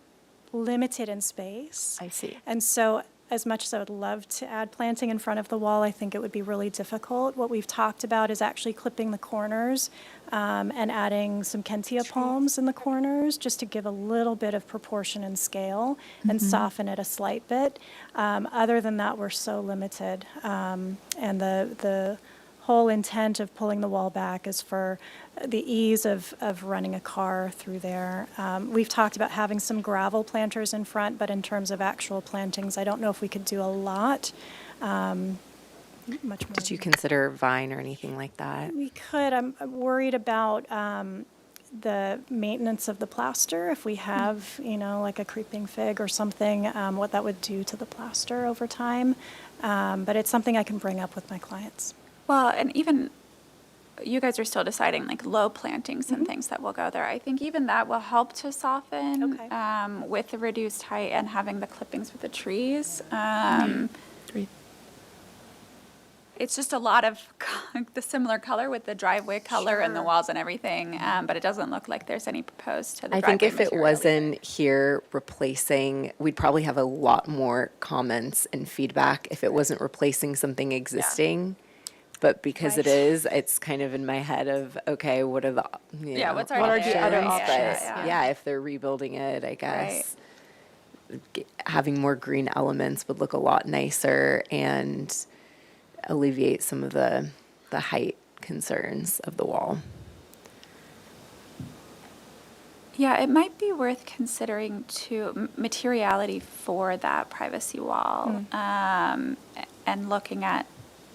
limited in space. I see. And so as much as I would love to add planting in front of the wall, I think it would be really difficult. What we've talked about is actually clipping the corners and adding some Kentia palms in the corners, just to give a little bit of proportion and scale and soften it a slight bit. Other than that, we're so limited. And the whole intent of pulling the wall back is for the ease of running a car through there. We've talked about having some gravel planters in front, but in terms of actual plantings, I don't know if we could do a lot. Much more. Did you consider vine or anything like that? We could. I'm worried about the maintenance of the plaster. If we have, like a creeping fig or something, what that would do to the plaster over time. But it's something I can bring up with my clients. Well, and even you guys are still deciding like low plantings and things that will go there. I think even that will help to soften Okay. with the reduced height and having the clippings with the trees. it's just a lot of the similar color with the driveway color and the Sure. walls and everything, but it doesn't look like there's any proposed to the I driveway think if it material either. wasn't here replacing, we'd probably have a lot more comments and feedback if it wasn't replacing something existing. But because it Right. is, it's kind of in my head of, okay, what are the, you Yeah, know, what's already options? there? other Yeah, options? yeah. Yeah, if they're rebuilding it, I guess having more green elements would look a lot nicer and alleviate some of the height concerns of the wall. Yeah, it might be worth considering too, materiality for that privacy wall, and looking at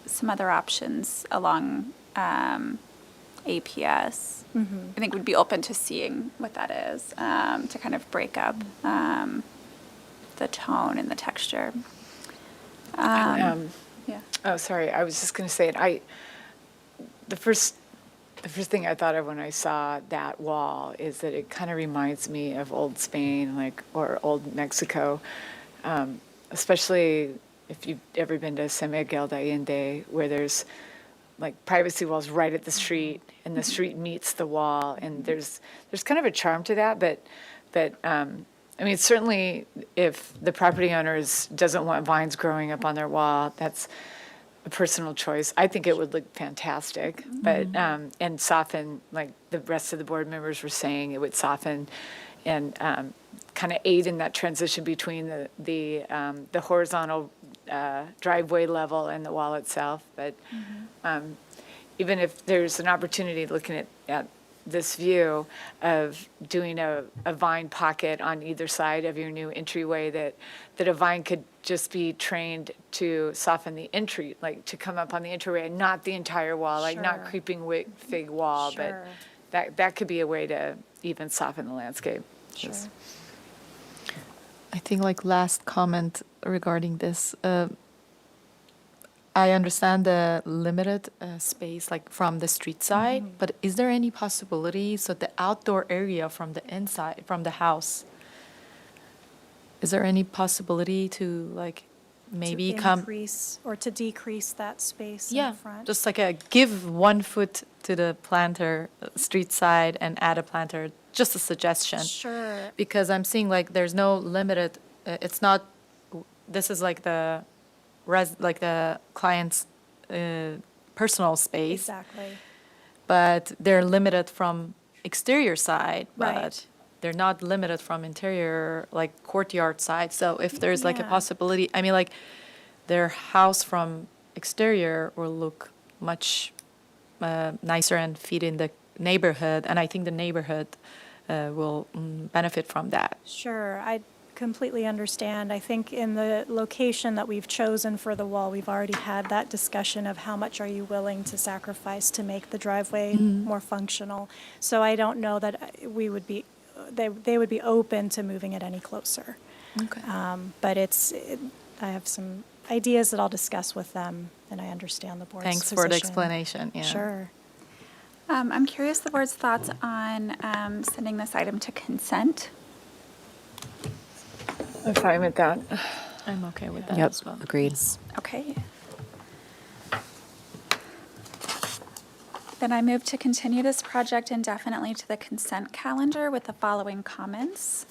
some other options along APS. I think we'd be open to seeing what that is, to kind of break up the tone and the texture. Yeah. Oh, sorry, I was just going to say it. The first thing I thought of when I saw that wall is that it kind of reminds me of old Spain, or old Mexico, especially if you've ever been to San Miguel de Allende, where there's like privacy walls right at the street, and the street meets the wall, and there's kind of a charm to that, but I mean, certainly if the property owners doesn't want vines growing up on their wall, that's a personal choice. I think it would look fantastic, but, and soften, like the rest of the board members were saying, it would soften and kind of aid in that transition between the horizontal driveway level and the wall itself. But even if there's an opportunity looking at this view of doing a vine pocket on either side of your new entryway, that a vine could just be trained to soften the entry, like to come up on the entryway and not the entire wall, like not Sure. creeping fig wall, Sure. but that could be a way to even soften the landscape. Sure. I think like last comment regarding this, I understand the limited space like from the street side, but is there any possibility, so the outdoor area from the inside, from the house, is there any possibility to like maybe To come? increase or to decrease that space in Yeah, the front. just like give 1 foot to the planter, street side, and add a planter, just a suggestion. Sure. Because I'm seeing like there's no limited, it's not, this is like the like the client's personal space, Exactly. but they're limited from exterior side, Right. but they're not limited from interior, like courtyard side. So if there's like a Yeah. possibility, I mean, like their house from exterior will look much nicer and fit in the neighborhood, and I think the neighborhood will benefit from that. Sure, I completely understand. I think in the location that we've chosen for the wall, we've already had that discussion of how much are you willing to sacrifice to make the driveway more functional. So I don't know that we would be, they would be open to moving it any closer. Okay. But I have some ideas that I'll discuss with them, and I understand the board's Thanks for the position. explanation, yeah. Sure. I'm curious the board's thoughts on sending this item to consent. I'm fine with that. I'm okay with that Yep, as well. agreed. Okay. Then I move to continue this project indefinitely to the consent calendar with the following comments.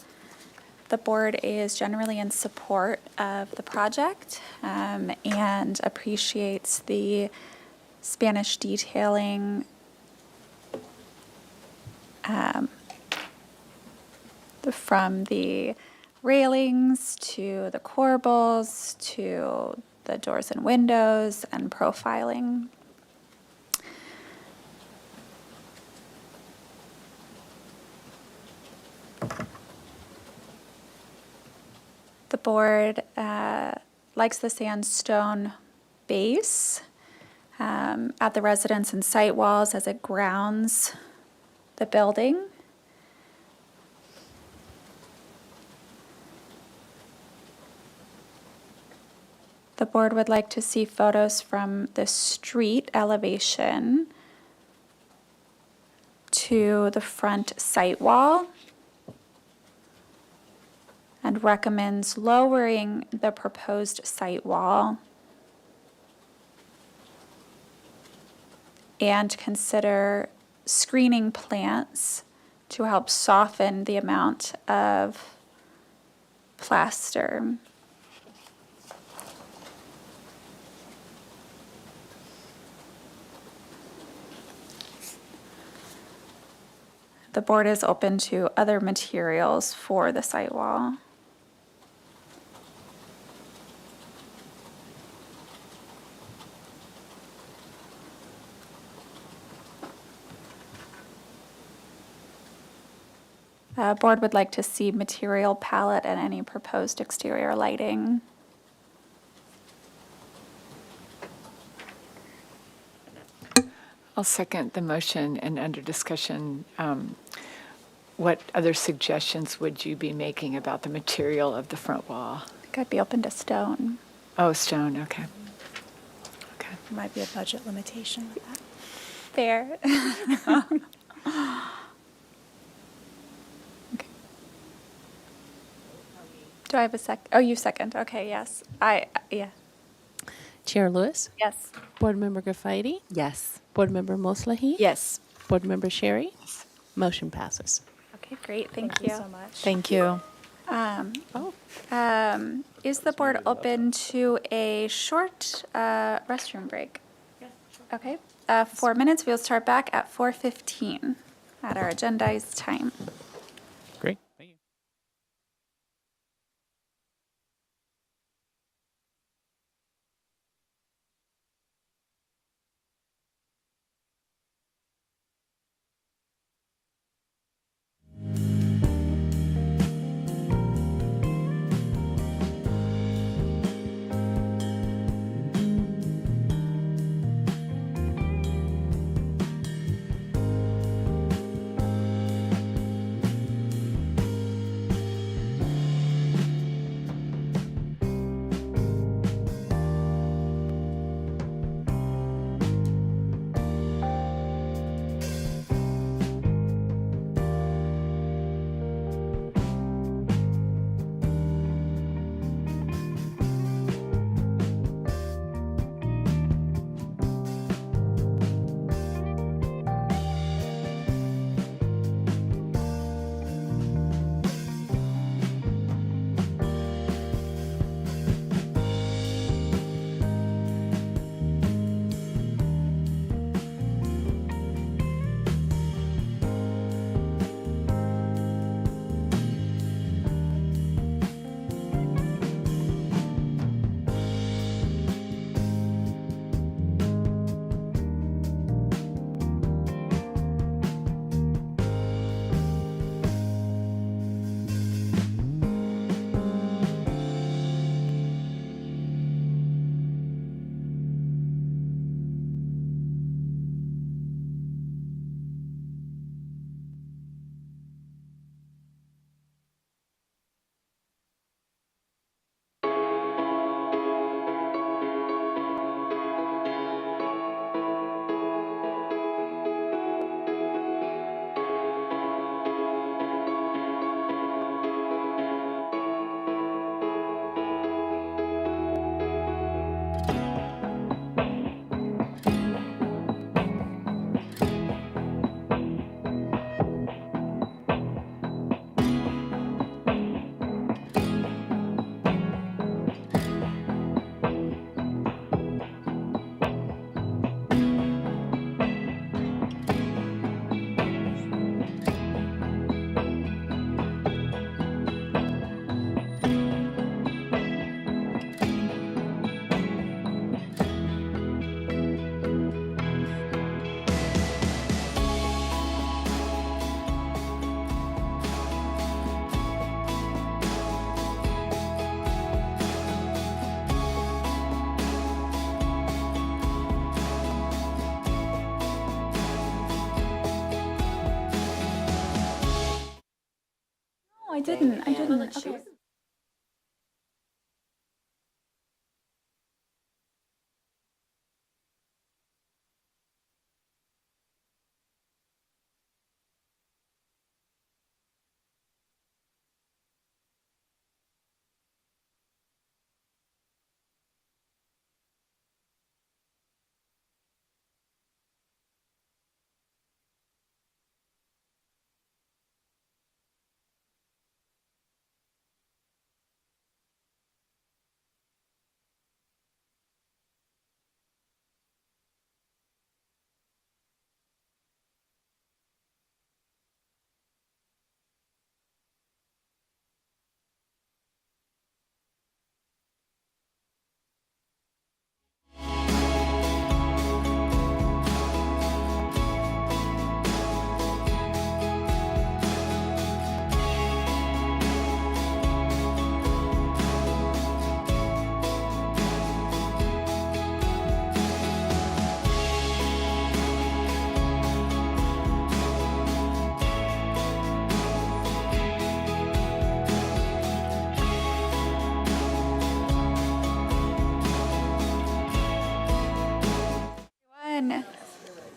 The board is generally in support of the project and appreciates the Spanish detailing from the railings to the corbels to the doors and windows and profiling. The board likes the sandstone base at the residence and site walls as it grounds the building. The board would like to see photos from the street elevation to the front site wall and recommends lowering the proposed site wall and consider screening plants to help soften the amount of plaster. The board is open to other materials for the site wall. Board would like to see material palette and any proposed exterior lighting. I'll second the motion, and under discussion, what other suggestions would you be making about the material of the front wall? I think I'd be open to stone. Oh, stone, okay. Okay. Might be a budget limitation with that. Fair. Okay. Do I have a sec? Oh, you second. Okay, yes. Yeah. Chair Lewis, Yes. Board Member Gaffieti, Yes. Board Member Moslahi, Yes. Board Member Sherry. Motion passes. Okay, great. Thank you. So much. Thank you. Is the board open to a short restroom break? Yes. Okay. 4 minutes. We'll start back at 4:15 at our agendized time. Great. Thank you. I didn't. Okay.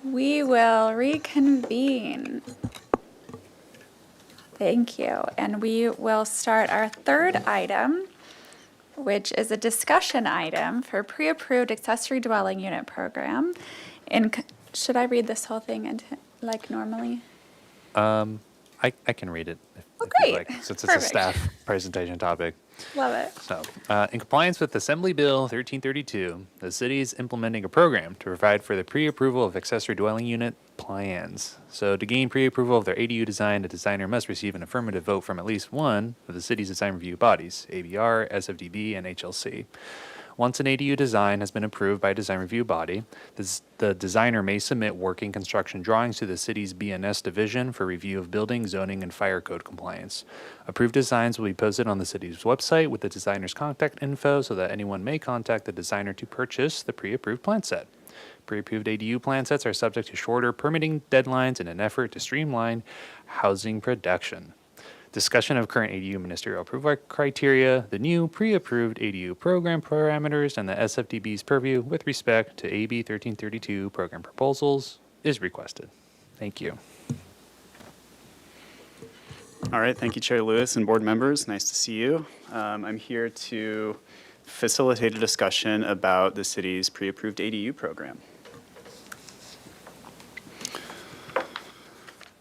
We will reconvene. Thank you. And we will start our third item, which is a discussion item for pre-approved accessory dwelling unit program. Should I read this whole thing like normally? I can read it if Oh, if you'd great. like, since it's a Perfect. staff presentation topic. Love it. So, in compliance with Assembly Bill 1332, the city is implementing a program to provide for the pre-approval of accessory dwelling unit plans. So, to gain pre-approval of their ADU design, the designer must receive an affirmative vote from at least one of the city's design review bodies, ABR, SFDB, and HLC. Once an ADU design has been approved by a design review body, the designer may submit working construction drawings to the city's BNS division for review of building, zoning, and fire code compliance. Approved designs will be posted on the city's website with the designer's contact info so that anyone may contact the designer to purchase the pre-approved plan set. Pre-approved ADU plan sets are subject to shorter permitting deadlines in an effort to streamline housing production. Discussion of current ADU ministerial approval criteria, the new pre-approved ADU program parameters, and the SFDB's purview with respect to AB 1332 program proposals is requested. Thank you. All right, thank you, Chair Lewis and board members. Nice to see you. I'm here to facilitate a discussion about the city's pre-approved ADU program.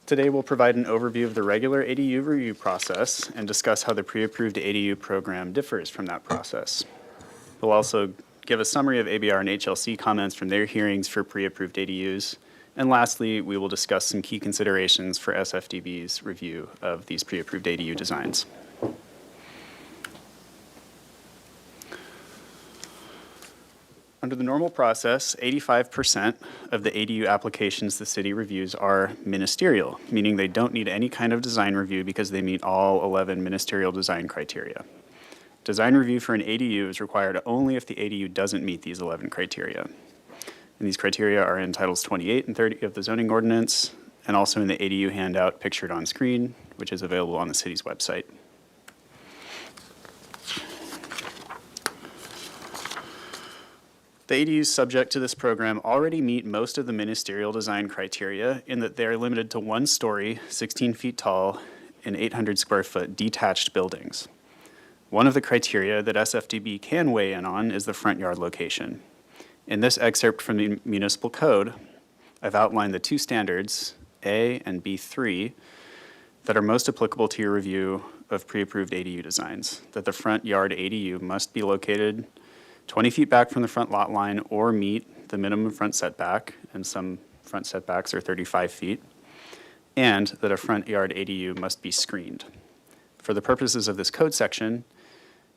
Today, we'll provide an overview of the regular ADU review process and discuss how the pre-approved ADU program differs from that process. We'll also give a summary of ABR and HLC comments from their hearings for pre-approved ADUs. And lastly, we will discuss some key considerations for SFDB's review of these pre-approved ADU designs. Under the normal process, 85% of the ADU applications the city reviews are ministerial, meaning they don't need any kind of design review because they meet all 11 ministerial design criteria. Design review for an ADU is required only if the ADU doesn't meet these 11 criteria. And these criteria are in Titles 28 and 30 of the zoning ordinance, and also in the ADU handout pictured on screen, which is available on the city's website. The ADUs subject to this program already meet most of the ministerial design criteria in that they are limited to 1 story, 16 feet tall, and 800 square foot detached buildings. One of the criteria that SFDB can weigh in on is the front yard location. In this excerpt from the Municipal Code, I've outlined the 2 standards, A and B3, that are most applicable to your review of pre-approved ADU designs, that the front yard ADU must be located 20 feet back from the front lot line or meet the minimum front setback, and some front setbacks are 35 feet, and that a front yard ADU must be screened. For the purposes of this code section,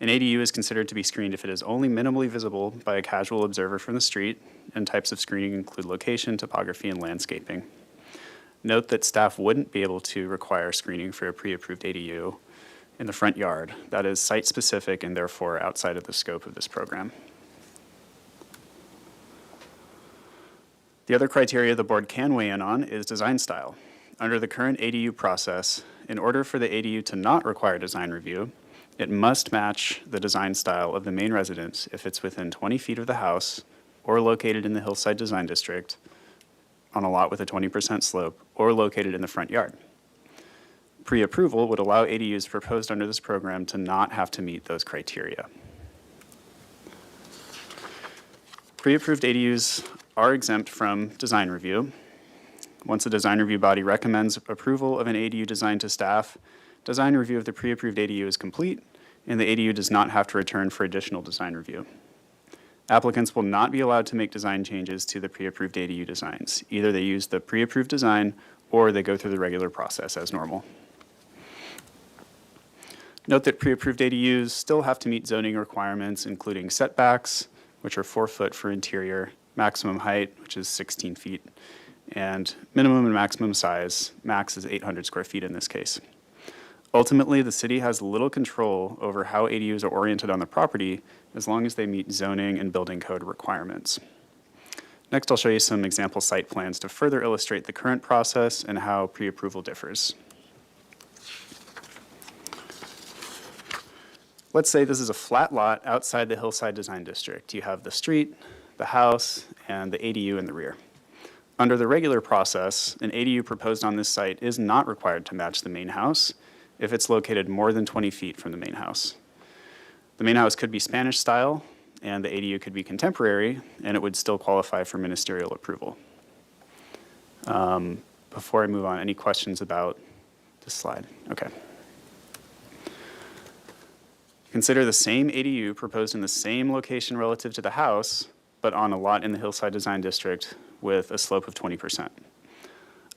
an ADU is considered to be screened if it is only minimally visible by a casual observer from the street, and types of screening include location, topography, and landscaping. Note that staff wouldn't be able to require screening for a pre-approved ADU in the front yard. That is site-specific and therefore outside of the scope of this program. The other criteria the board can weigh in on is design style. Under the current ADU process, in order for the ADU to not require design review, it must match the design style of the main residence if it's within 20 feet of the house or located in the Hillside Design District on a lot with a 20% slope or located in the front yard. Pre-approval would allow ADUs proposed under this program to not have to meet those criteria. Pre-approved ADUs are exempt from design review. Once a design review body recommends approval of an ADU design to staff, design review of the pre-approved ADU is complete, and the ADU does not have to return for additional design review. Applicants will not be allowed to make design changes to the pre-approved ADU designs. Either they use the pre-approved design or they go through the regular process as normal. Note that pre-approved ADUs still have to meet zoning requirements, including setbacks, which are 4 foot for interior, maximum height, which is 16 feet, and minimum and maximum size. Max is 800 square feet in this case. Ultimately, the city has little control over how ADUs are oriented on the property as long as they meet zoning and building code requirements. Next, I'll show you some example site plans to further illustrate the current process and how pre-approval differs. Let's say this is a flat lot outside the Hillside Design District. You have the street, the house, and the ADU in the rear. Under the regular process, an ADU proposed on this site is not required to match the main house if it's located more than 20 feet from the main house. The main house could be Spanish style, and the ADU could be contemporary, and it would still qualify for ministerial approval. Before I move on, any questions about this slide? Okay. Consider the same ADU proposed in the same location relative to the house, but on a lot in the Hillside Design District with a slope of 20%.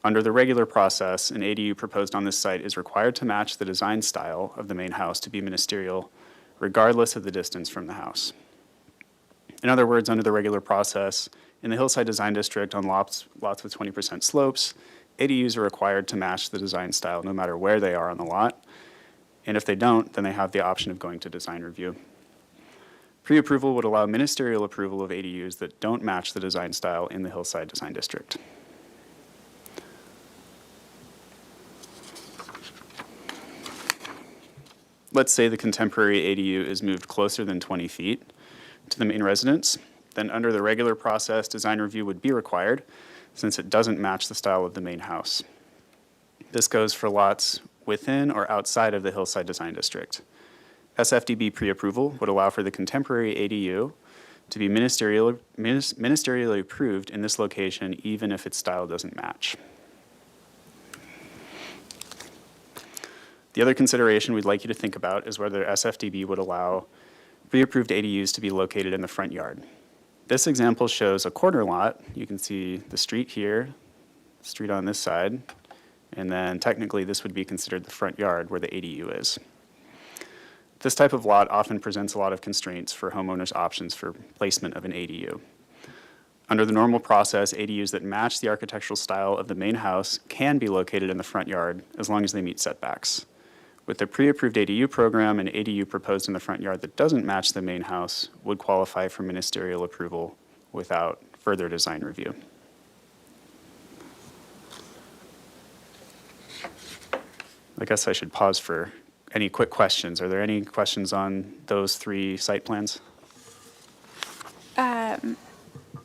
Under the regular process, an ADU proposed on this site is required to match the design style of the main house to be ministerial, regardless of the distance from the house. In other words, under the regular process, in the Hillside Design District on lots with 20% slopes, ADUs are required to match the design style no matter where they are on the lot. And if they don't, then they have the option of going to design review. Pre-approval would allow ministerial approval of ADUs that don't match the design style in the Hillside Design District. Let's say the contemporary ADU is moved closer than 20 feet to the main residence, then under the regular process, design review would be required since it doesn't match the style of the main house. This goes for lots within or outside of the Hillside Design District. SFDB pre-approval would allow for the contemporary ADU to be ministerially approved in this location even if its style doesn't match. The other consideration we'd like you to think about is whether SFDB would allow pre-approved ADUs to be located in the front yard. This example shows a corner lot. You can see the street here, street on this side, and then technically this would be considered the front yard where the ADU is. This type of lot often presents a lot of constraints for homeowners' options for placement of an ADU. Under the normal process, ADUs that match the architectural style of the main house can be located in the front yard as long as they meet setbacks. With the pre-approved ADU program, an ADU proposed in the front yard that doesn't match the main house would qualify for ministerial approval without further design review. I guess I should pause for any quick questions. Are there any questions on those three site plans?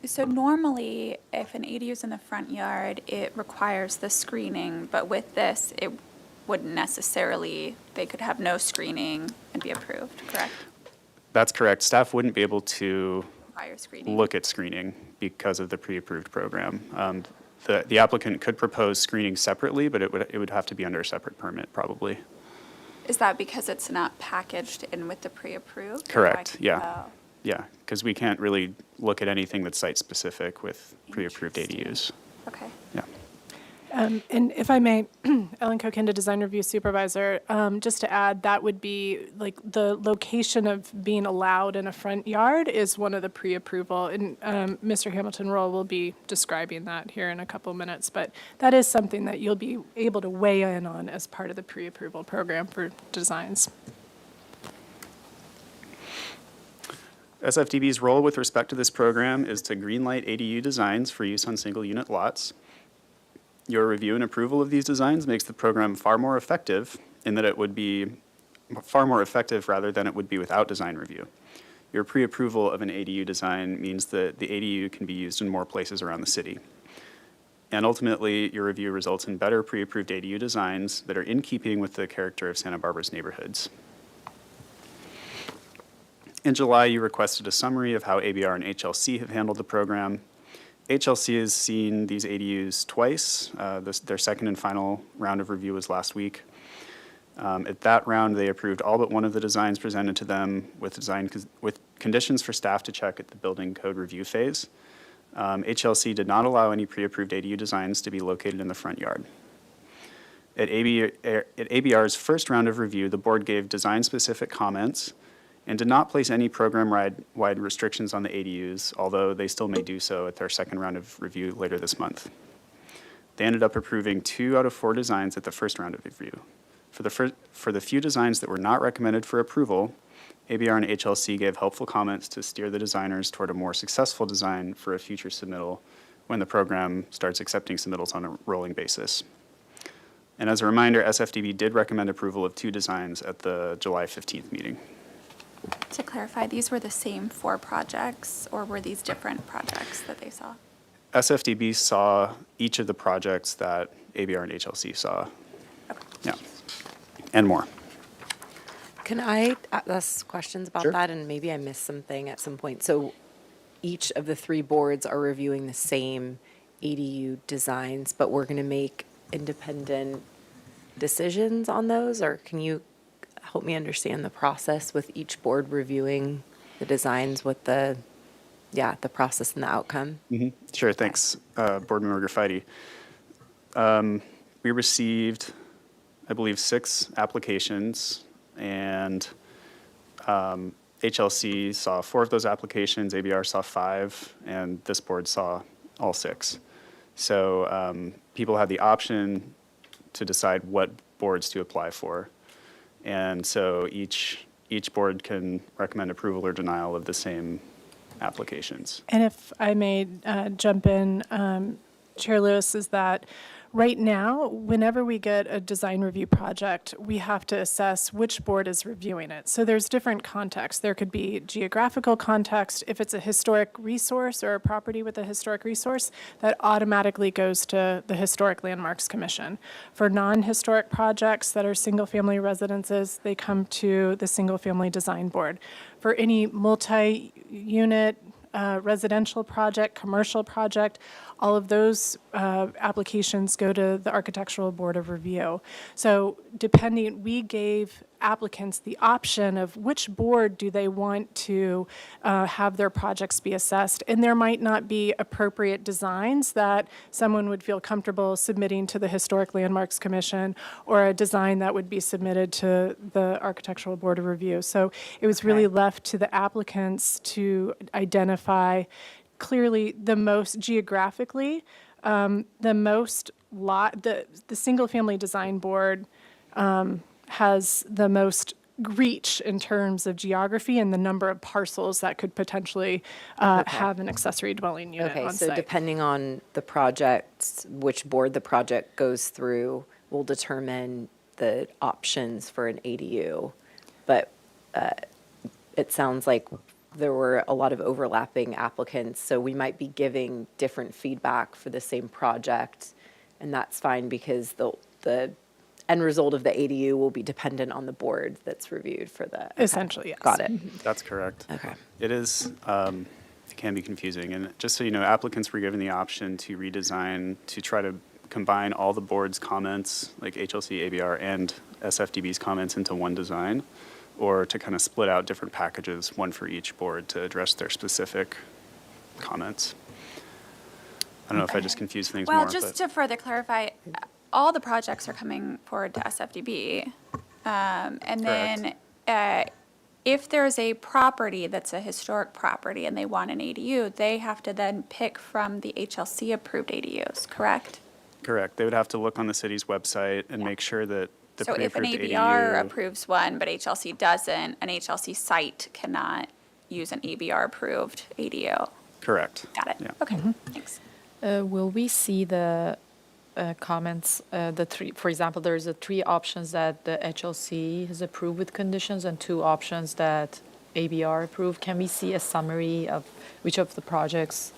So normally, if an ADU is in the front yard, it requires the screening, but with this, it wouldn't necessarily, they could have no screening and be approved, correct? That's correct. Staff wouldn't be able to Require screening. look at screening because of the pre-approved program. The applicant could propose screening separately, but it would have to be under a separate permit, probably. Is that because it's not packaged in with the pre-approved? Correct, yeah. Oh, Yeah, because we can't really look at anything that's site-specific with pre-approved ADUs. okay. Yeah. And if I may, Ellen Kokinda, Design Review Supervisor, just to add, that would be like the location of being allowed in a front yard is one of the pre-approval. And Mr. Hamilton-Roll will be describing that here in a couple minutes. But that is something that you'll be able to weigh in on as part of the pre-approval program for designs. SFDB's role with respect to this program is to greenlight ADU designs for use on single-unit lots. Your review and approval of these designs makes the program far more effective in that it would be far more effective rather than it would be without design review. Your pre-approval of an ADU design means that the ADU can be used in more places around the city. And ultimately, your review results in better pre-approved ADU designs that are in keeping with the character of Santa Barbara's neighborhoods. In July, you requested a summary of how ABR and HLC have handled the program. HLC has seen these ADUs twice. Their second and final round of review was last week. At that round, they approved all but one of the designs presented to them with conditions for staff to check at the building code review phase. HLC did not allow any pre-approved ADU designs to be located in the front yard. At ABR's first round of review, the board gave design-specific comments and did not place any program-wide restrictions on the ADUs, although they still may do so at their second round of review later this month. They ended up approving 2 out of 4 designs at the first round of review. For the few designs that were not recommended for approval, ABR and HLC gave helpful comments to steer the designers toward a more successful design for a future submittal when the program starts accepting submittals on a rolling basis. And as a reminder, SFDB did recommend approval of 2 designs at the July 15th meeting. To clarify, these were the same 4 projects, or were these different projects that they saw? SFDB saw each of the projects that ABR and HLC saw. Yeah, and more. Can I ask questions about Sure. that? And maybe I missed something at some point. So each of the three boards are reviewing the same ADU designs, but we're going to make independent decisions on those? Or can you help me understand the process with each board reviewing the designs, what the process and the outcome? Sure, thanks, Board Member Graffiti. We received, I believe, 6 applications, and HLC saw 4 of those applications, ABR saw 5, and this board saw all 6. So people had the option to decide what boards to apply for. And so each board can recommend approval or denial of the same applications. And if I may jump in, Chair Lewis, is that right now, whenever we get a design review project, we have to assess which board is reviewing it. So there's different contexts. There could be geographical context. If it's a historic resource or a property with a historic resource, that automatically goes to the Historic Landmarks Commission. For non-historic projects that are single-family residences, they come to the Single-Family Design Board. For any multi-unit residential project, commercial project, all of those applications go to the Architectural Board of Review. So we gave applicants the option of which board do they want to have their projects be assessed. And there might not be appropriate designs that someone would feel comfortable submitting to the Historic Landmarks Commission, or a design that would be submitted to the Architectural Board of Review. So it was really left to the applicants to identify clearly the most geographically, the Single-Family Design Board has the most reach in terms of geography and the number of parcels that could potentially have an accessory dwelling unit on Okay, so site. depending on the project, which board the project goes through will determine the options for an ADU. But it sounds like there were a lot of overlapping applicants, so we might be giving different feedback for the same project, and that's fine because the end result of the ADU will be dependent on the board that's reviewed for the. Okay. Essentially, yes. Got it. That's correct. Okay. It is, it can be confusing. And just so you know, applicants were given the option to redesign, to try to combine all the board's comments, like HLC, ABR, and SFDB's comments into one design, or to kind of split out different packages, one for each board to address their specific comments. I don't know if I just confused things more. Well, just to further clarify, all the projects are coming forward to SFDB. And then if there's a property that's a historic property and they want an ADU, they have to then pick from the HLC approved ADUs, correct? Correct. They would have to look on the city's website and make sure that the So if an pre-approved ABR ADU. approves one, but HLC doesn't, an HLC site cannot use an ABR approved ADU. Correct. Got it. Yeah. Okay, thanks. Will we see the comments, for example, there's 3 options that the HLC has approved with conditions and 2 options that ABR approved. Can we see a summary of which of the projects?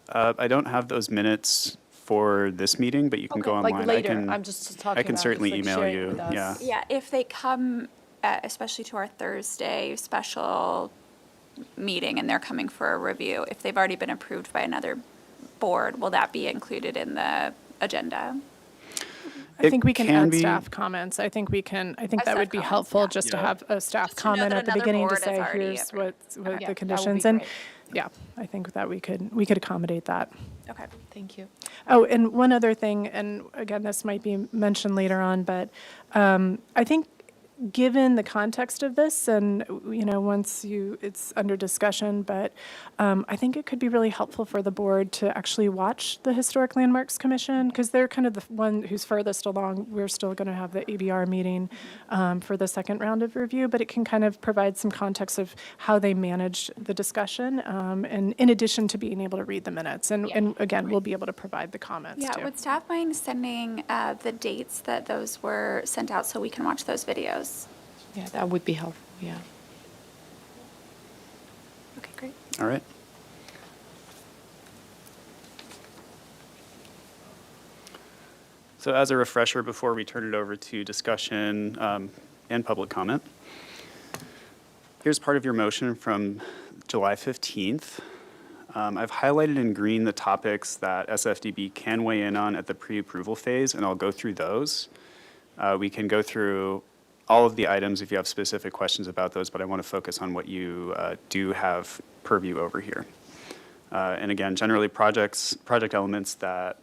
I don't have those minutes for this meeting, but you can go Okay, like online. later. I can, I'm just talking I can about certainly just, like, email sharing it you. with us. Yeah. Yeah, if they come, especially to our Thursday special meeting and they're coming for a review, if they've already been approved by another board, will that be included in the agenda? I think we can can add be- staff comments. I think that staff would be comments, helpful yeah. just to Yeah. have a staff Just to know comment that at the another beginning to board has say, already here's approved. what Okay, that the would be conditions. And great. yeah, I think that we could accommodate that. Okay. Thank you. Oh, and one other thing, and again, this might be mentioned later on, but I think given the context of this, and, it's under discussion, but I think it could be really helpful for the board to actually watch the Historic Landmarks Commission, because they're kind of the one who's furthest along. We're still going to have the ABR meeting for the second round of review, but it can kind of provide some context of how they managed the discussion, and in addition to being able to read the minutes. And again, we'll be able to provide the comments Yeah, too. would staff mind sending the dates that those were sent out so we can watch those videos? Yeah, that would be helpful, yeah. Okay, great. All right. So as a refresher, before we turn it over to discussion and public comment, here's part of your motion from July 15th. I've highlighted in green the topics that SFDB can weigh in on at the pre-approval phase, and I'll go through those. We can go through all of the items if you have specific questions about those, but I want to focus on what you do have purview over here. And again, generally project elements that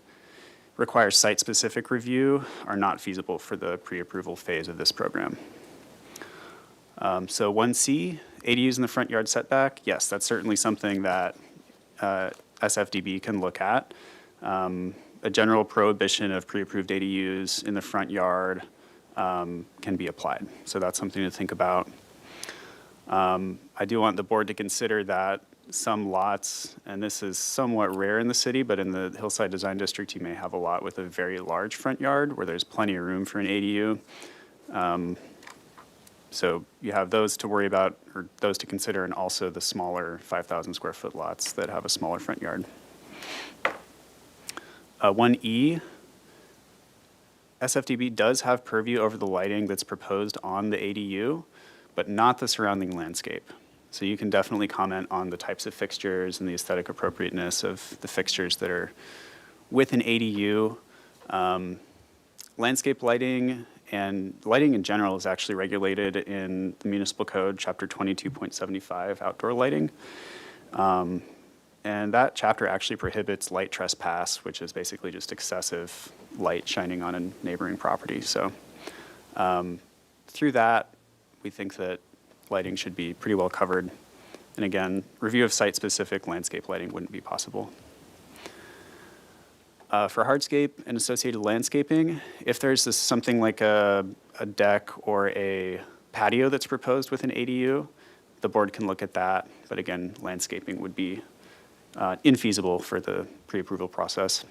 require site-specific review are not feasible for the pre-approval phase of this program. So 1C, ADUs in the front yard setback, yes, that's certainly something that SFDB can look at. A general prohibition of pre-approved ADUs in the front yard can be applied. So that's something to think about. I do want the board to consider that some lots, and this is somewhat rare in the city, but in the Hillside Design District, you may have a lot with a very large front yard where there's plenty of room for an ADU. So you have those to worry about, or those to consider, and also the smaller 5,000 square foot lots that have a smaller front yard. 1E, SFDB does have purview over the lighting that's proposed on the ADU, but not the surrounding landscape. So you can definitely comment on the types of fixtures and the aesthetic appropriateness of the fixtures that are with an ADU. Landscape lighting and lighting in general is actually regulated in the Municipal Code, Chapter 22.75, outdoor lighting. And that chapter actually prohibits light trespass, which is basically just excessive light shining on a neighboring property. So through that, we think that lighting should be pretty well covered. And again, review of site-specific landscape lighting wouldn't be possible. For hardscape and associated landscaping, if there's something like a deck or a patio that's proposed with an ADU, the board can look at that. But again, landscaping would be infeasible for the pre-approval process.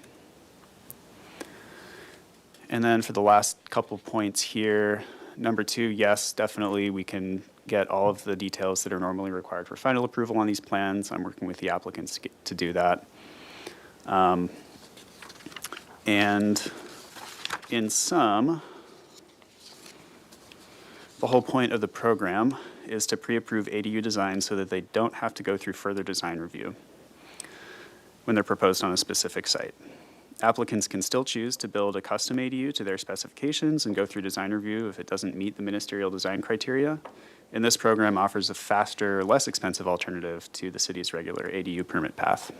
And then for the last couple points here, number 2, yes, definitely we can get all of the details that are normally required for final approval on these plans. I'm working with the applicants to do that. And in sum, the whole point of the program is to pre-approve ADU designs so that they don't have to go through further design review when they're proposed on a specific site. Applicants can still choose to build a custom ADU to their specifications and go through design review if it doesn't meet the ministerial design criteria. And this program offers a faster, less expensive alternative to the city's regular ADU permit path.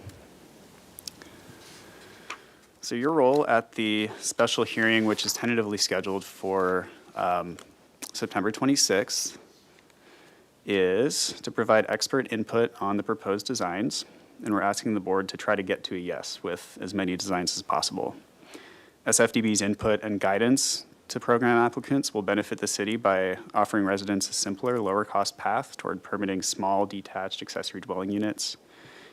So your role at the special hearing, which is tentatively scheduled for September 26th, is to provide expert input on the proposed designs. And we're asking the board to try to get to a yes with as many designs as possible. SFDB's input and guidance to program applicants will benefit the city by offering residents a simpler, lower-cost path toward permitting small, detached accessory dwelling units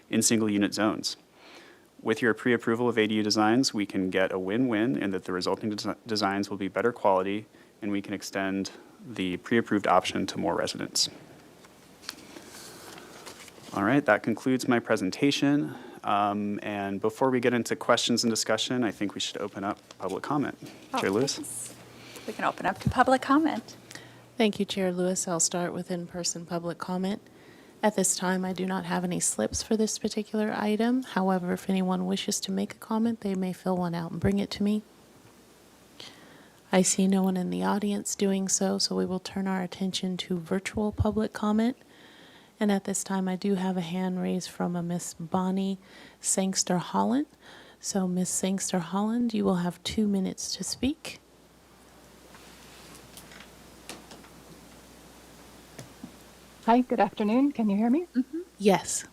in single-unit zones. With your pre-approval of ADU designs, we can get a win-win in that the resulting designs will be better quality, and we can extend the pre-approved option to more residents. All right, that concludes my presentation. And before we get into questions and discussion, I think we should open up public comment. Chair Lewis? Yes. We can open up to public comment. Thank you, Chair Lewis. I'll start with in-person public comment. At this time, I do not have any slips for this particular item. However, if anyone wishes to make a comment, they may fill one out and bring it to me. I see no one in the audience doing so, so we will turn our attention to virtual public comment. And at this time, I do have a hand raised from a Miss Bonnie Sangster Holland. So Miss Sangster Holland, you will have 2 minutes to speak. Hi, good afternoon. Can you hear me? Yes.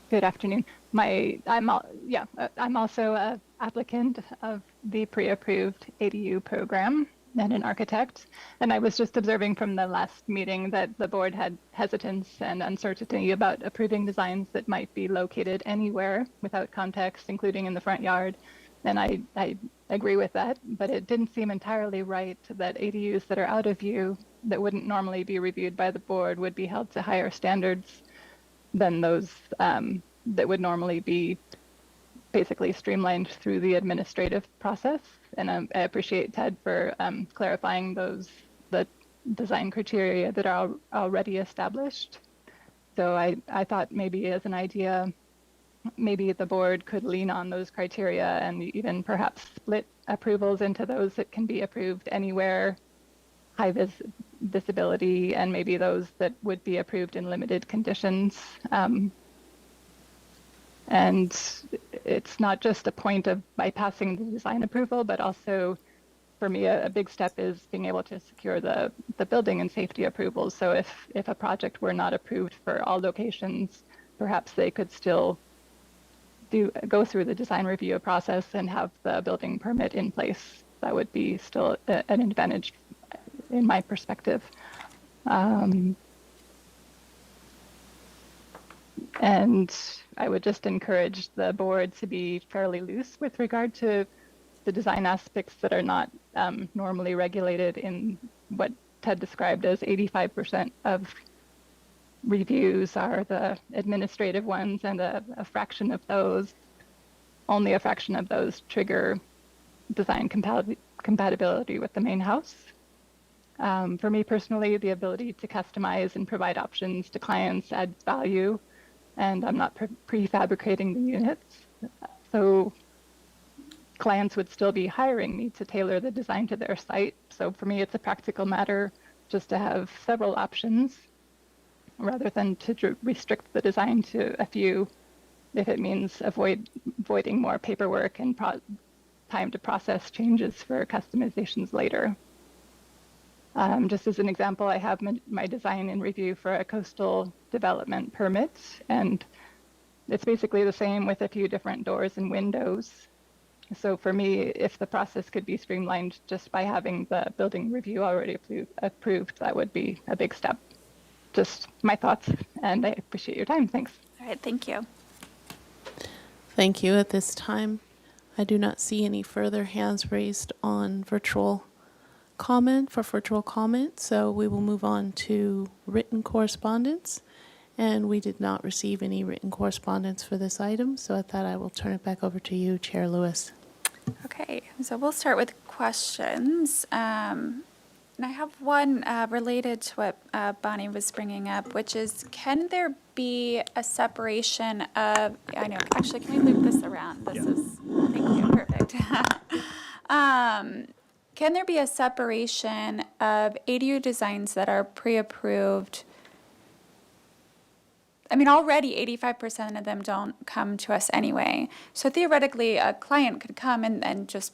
Good afternoon. I'm also an applicant of the pre-approved ADU program and an architect. And I was just observing from the last meeting that the board had hesitance and uncertainty about approving designs that might be located anywhere without context, including in the front yard. And I agree with that, but it didn't seem entirely right that ADUs that are out of view that wouldn't normally be reviewed by the board would be held to higher standards than those that would normally be basically streamlined through the administrative process. And I appreciate Ted for clarifying the design criteria that are already established. So I thought maybe as an idea, maybe the board could lean on those criteria and even perhaps split approvals into those that can be approved anywhere, high visibility, and maybe those that would be approved in limited conditions. And it's not just a point of bypassing the design approval, but also for me, a big step is being able to secure the building and safety approvals. So if a project were not approved for all locations, perhaps they could still go through the design review process and have the building permit in place. That would be still an advantage in my perspective. And I would just encourage the board to be fairly loose with regard to the design aspects that are not normally regulated in what Ted described as 85% of reviews are the administrative ones, and a fraction of those, only a fraction of those trigger design compatibility with the main house. For me personally, the ability to customize and provide options to clients adds value, and I'm not prefabricating the units. So clients would still be hiring me to tailor the design to their site. So for me, it's a practical matter just to have several options rather than to restrict the design to a few if it means avoiding more paperwork and time to process changes for customizations later. Just as an example, I have my design in review for a coastal development permit, and it's basically the same with a few different doors and windows. So for me, if the process could be streamlined just by having the building review already approved, that would be a big step. Just my thoughts, and I appreciate your time. Thanks. All right, thank you. Thank you. At this time, I do not see any further hands raised on virtual comment, so we will move on to written correspondence. And we did not receive any written correspondence for this item, so at that I will turn it back over to you, Chair Lewis. Okay, so we'll start with questions. And I have one related to what Bonnie was bringing up, which is, can there be a separation of, actually, can we loop this around? Thank you, perfect. Can there be a separation of ADU designs that are pre-approved? I mean, already 85% of them don't come to us anyway. So theoretically, a client could come and just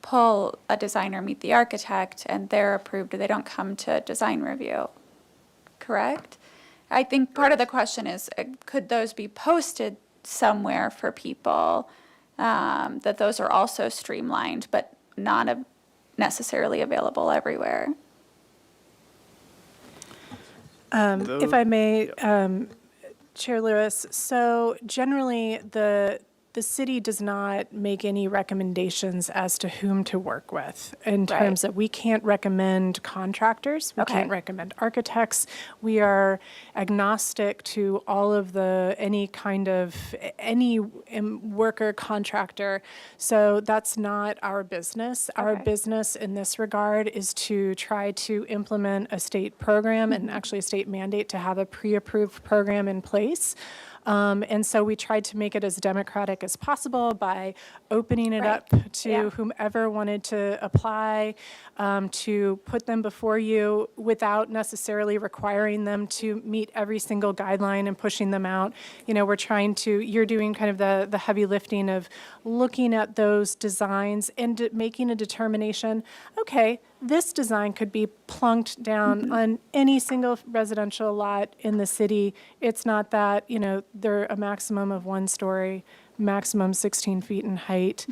pull a designer, meet the architect, and they're approved. They don't come to design review, correct? I think part of the question is, could those be posted somewhere for people, that those are also streamlined, but not necessarily available everywhere? If I may, Chair Lewis, so generally the city does not make any recommendations as to whom to work with in terms of, we can't recommend contractors, we can't recommend architects. We are agnostic to all of any worker contractor. So that's not our business. Our business in this regard is to try to implement a state program and actually a state mandate to have a pre-approved program in place. And so we tried to make it as democratic as possible by opening it up to whomever wanted to apply, to put them before you without necessarily requiring them to meet every single guideline and pushing them out. We're you're doing kind of the heavy lifting of looking at those designs and making a determination, okay, this design could be plunked down on any single residential lot in the city. It's not that, they're a maximum of 1 story, maximum 16 feet in height.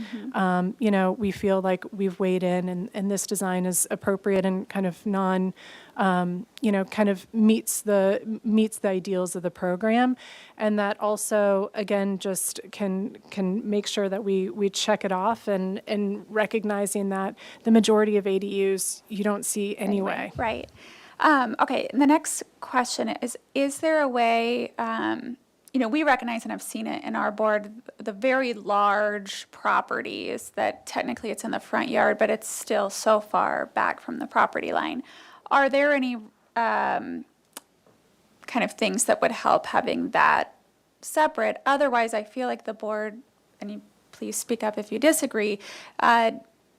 We feel like we've weighed in and this design is appropriate and kind of kind of meets the ideals of the program. And that also, again, just can make sure that we check it off and recognizing that the majority of ADUs you don't see anyway. Right. Okay, the next question is there a way, we recognize, and I've seen it in our board, the very large properties that technically it's in the front yard, but it's still so far back from the property line. Are there any kind of things that would help having that separate? Otherwise, I feel like the board, and please speak up if you disagree,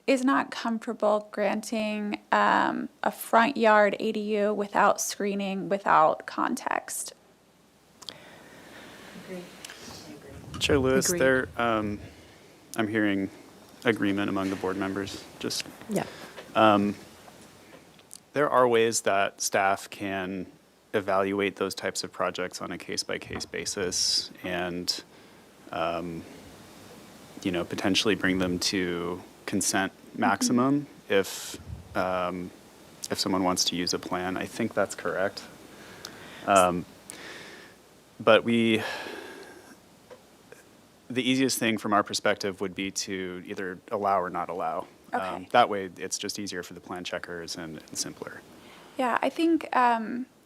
is not comfortable granting a front yard ADU without screening, without context. Chair Lewis, Agreed. I'm hearing agreement among the board members. Just Yeah. there are ways that staff can evaluate those types of projects on a case-by-case basis and, potentially bring them to consent maximum if someone wants to use a plan. I think that's correct. But the easiest thing from our perspective would be to either allow or not allow. Okay. That way, it's just easier for the plan checkers and simpler. Yeah, I think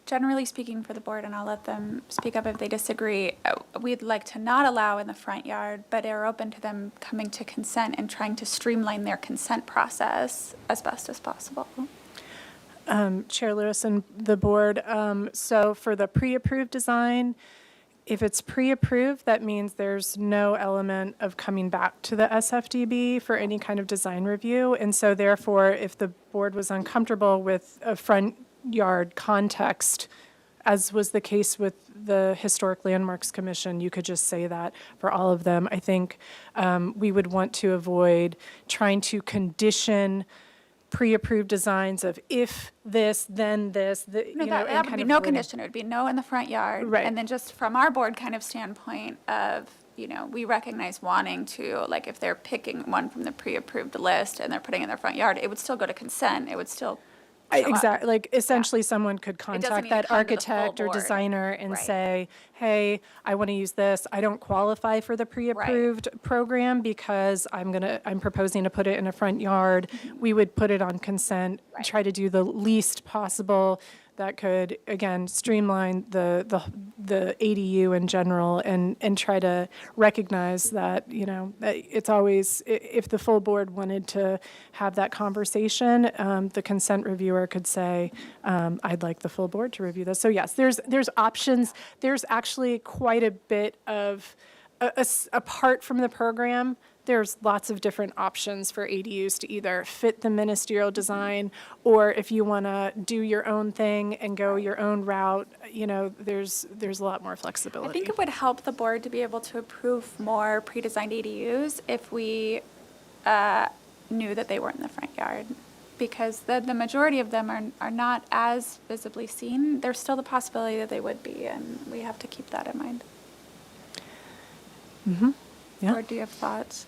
generally speaking for the board, and I'll let them speak up if they disagree, we'd like to not allow in the front yard, but are open to them coming to consent and trying to streamline their consent process as best as possible. Chair Lewis and the board, so for the pre-approved design, if it's pre-approved, that means there's no element of coming back to the SFDB for any kind of design review. And so therefore, if the board was uncomfortable with a front yard context, as was the case with the Historic Landmarks Commission, you could just say that for all of them. I think we would want to avoid trying to condition pre-approved designs of if this, then this, No, that would be no condition. It would be no in the front yard. Right. And then just from our board kind of standpoint of, we recognize wanting to, like if they're picking one from the pre-approved list and they're putting it in their front yard, it would still go to consent. It would still show up. Exactly, like essentially someone could doesn't contact need to that come to the full architect or board. designer and Right. say, hey, I want to use this. I don't qualify for the pre-approved program because I'm proposing to put it in a front yard. We would put it on consent, Right. try to do the least possible that could, again, streamline the ADU in general and try to recognize that, that it's always, if the full board wanted to have that conversation, the consent reviewer could say, I'd like the full board to review this. So yes, there's options. There's actually quite a bit of, apart from the program, there's lots of different options for ADUs to either fit the ministerial design, or if you want to do your own thing and go your own route, there's a lot more flexibility. I think it would help the board to be able to approve more pre-designed ADUs if we knew that they weren't in the front yard. Because the majority of them are not as visibly seen. There's still the possibility that they would be, and we have to keep that in mind. Yeah. Or do you have thoughts?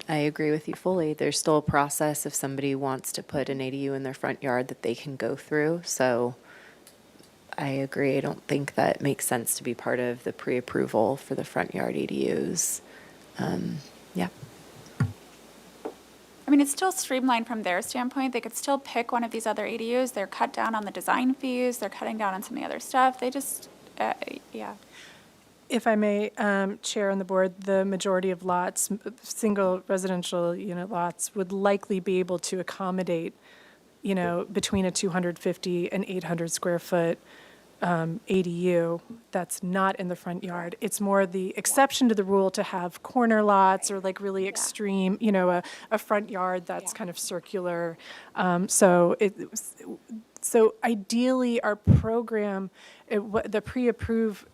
I agree with you fully. There's still a process if somebody wants to put an ADU in their front yard that they can go through. So I agree. I don't think that makes sense to be part of the pre-approval for the front yard ADUs. Yeah. I mean, it's still streamlined from their standpoint. They could still pick one of these other ADUs. They're cut down on the design fees. They're cutting down on some of the other stuff. They just, yeah. If I may, Chair on the board, the majority of lots, single residential unit lots, would likely be able to accommodate, between a 250 and 800 square foot ADU that's not in the front yard. It's more the exception to the rule to have corner lots or like really extreme, a front yard that's kind of circular. So ideally, our program, a pre-approved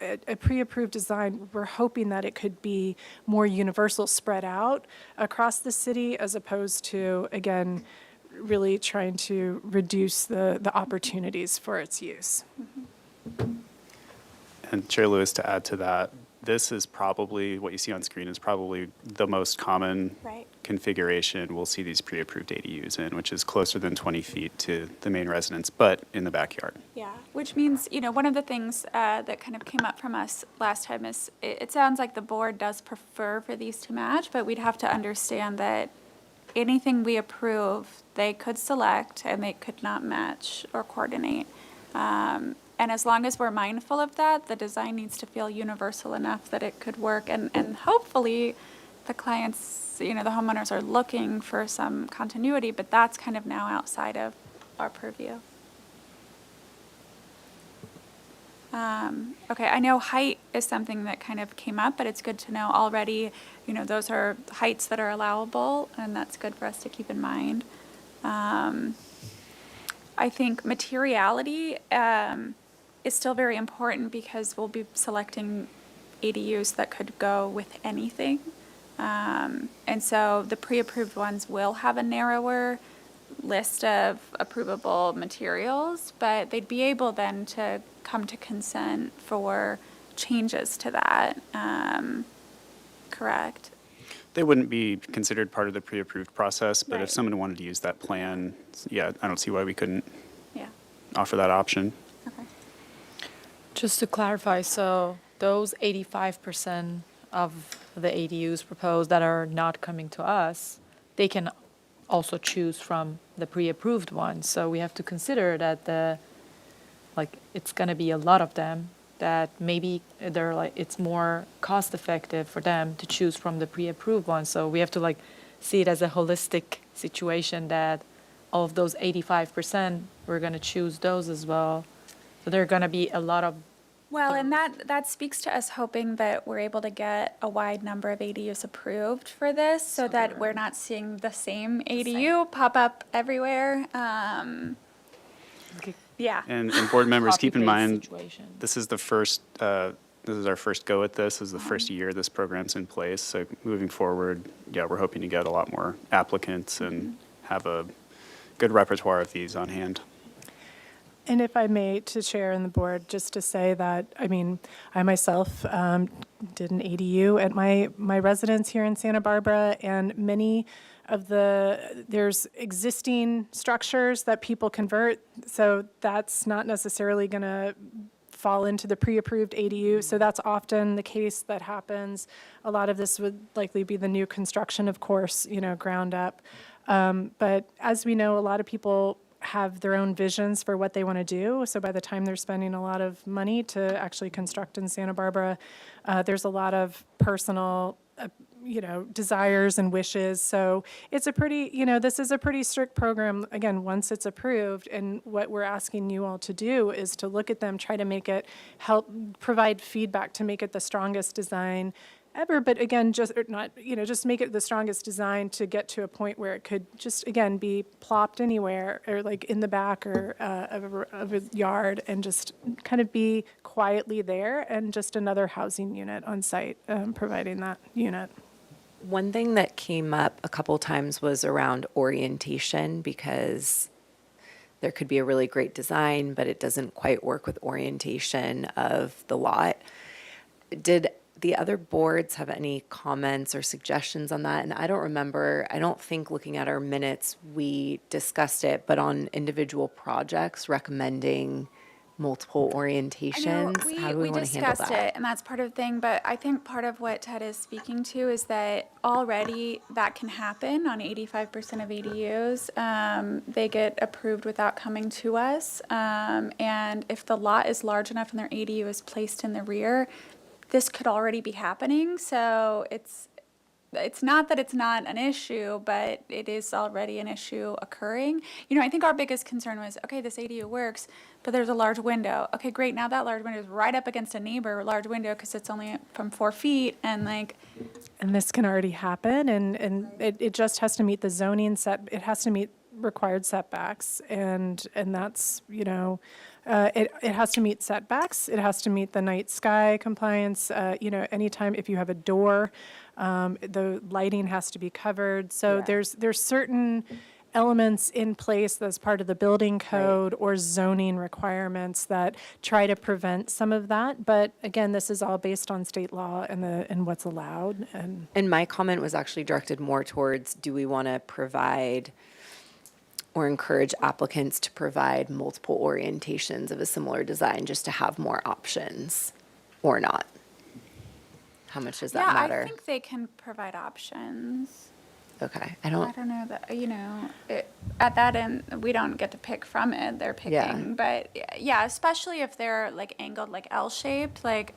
design, we're hoping that it could be more universal, spread out across the city, as opposed to, again, really trying to reduce the opportunities for its use. And Chair Lewis, to add to that, this is probably, what you see on screen is probably the most common Right. configuration we'll see these pre-approved ADUs in, which is closer than 20 feet to the main residence, but in the backyard. Yeah, which means, one of the things that kind of came up from us last time is it sounds like the board does prefer for these to match, but we'd have to understand that anything we approve, they could select and they could not match or coordinate. And as long as we're mindful of that, the design needs to feel universal enough that it could work. And hopefully the clients, the homeowners are looking for some continuity, but that's kind of now outside of our purview. Okay, I know height is something that kind of came up, but it's good to know already, those are heights that are allowable, and that's good for us to keep in mind. I think materiality is still very important because we'll be selecting ADUs that could go with anything. And so the pre-approved ones will have a narrower list of approvable materials, but they'd be able then to come to consent for changes to that. Correct? They wouldn't be considered part of the pre-approved process, but if Right. someone wanted to use that plan, yeah, I don't see why we couldn't Yeah. offer that option. Okay. Just to clarify, so those 85% of the ADUs proposed that are not coming to us, they can also choose from the pre-approved ones. So we have to consider that it's going to be a lot of them that maybe it's more cost effective for them to choose from the pre-approved ones. So we have to see it as a holistic situation that all of those 85%, we're going to choose those as well. So there are going to be a lot of Well, and that speaks to us hoping that we're able to get a wide number of ADUs approved for this so that we're not seeing the same ADU pop up everywhere. Yeah. And board members, keep in copy-paste mind, situation. this is our first go at this. This is the first year this program's in place. So moving forward, yeah, we're hoping to get a lot more applicants and have a good repertoire of these on hand. And if I may, to chair and the board, just to say that, I myself did an ADU at my residence here in Santa Barbara, and many of there's existing structures that people convert, so that's not necessarily going to fall into the pre-approved ADU, so that's often the case that happens. A lot of this would likely be the new construction, of course, ground up. But as we know, a lot of people have their own visions for what they want to do. So by the time they're spending a lot of money to actually construct in Santa Barbara, there's a lot of personal, desires and wishes. So it's this is a pretty strict program, again, once it's approved. And what we're asking you all to do is to look at them, try to help provide feedback to make it the strongest design ever, but again, just make it the strongest design to get to a point where it could just, again, be plopped anywhere or in the back or of a yard and just kind of be quietly there and just another housing unit on site providing that unit. One thing that came up a couple times was around orientation, because there could be a really great design, but it doesn't quite work with orientation of the lot. Did the other boards have any comments or suggestions on that? And I don't think looking at our minutes, we discussed it, but on individual projects recommending multiple orientations, how do we want to handle discussed that? it, and that's part of the thing, but I think part of what Ted is speaking to is that already that can happen on 85% of ADUs. They get approved without coming to us, and if the lot is large enough and their ADU is placed in the rear, this could already be happening. So it's not that it's not an issue, but it is already an issue occurring. I think our biggest concern was, okay, this ADU works, but there's a large window. Okay, great, now that large window is right up against a neighbor large window because it's only from 4 feet, and And this can already happen, and it just has to meet the zoning it has to meet required setbacks, and that's, it has to meet setbacks, it has to meet the night sky compliance, anytime if you have a door, the lighting has to be covered. So there's certain elements in place as part of the building code or zoning requirements that try to prevent some of that. But again, this is all based on state law and what's allowed. And my comment was actually directed more towards, do we want to provide or encourage applicants to provide multiple orientations of a similar design just to have more options or not? How much does that matter? I think they can provide options. Okay, I don't know that, at that end, we don't get to pick from it, they're picking. Yeah. But yeah, especially if they're like angled, like L-shaped, like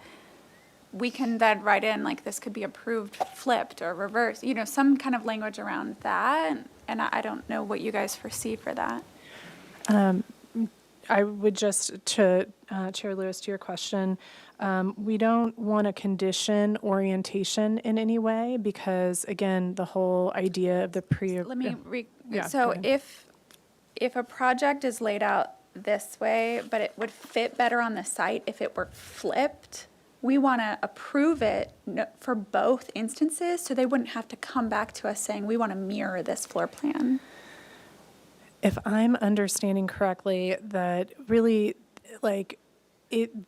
we can then write in, like this could be approved flipped or reversed, some kind of language around that. And I don't know what you guys foresee for that. I would just, to Chair Lewis, to your question, we don't want to condition orientation in any way because, again, the whole idea of the Let me, Yeah, go so ahead. if a project is laid out this way, but it would fit better on the site if it were flipped, we want to approve it for both instances, so they wouldn't have to come back to us saying, we want to mirror this floor plan. If I'm understanding correctly, that really, like,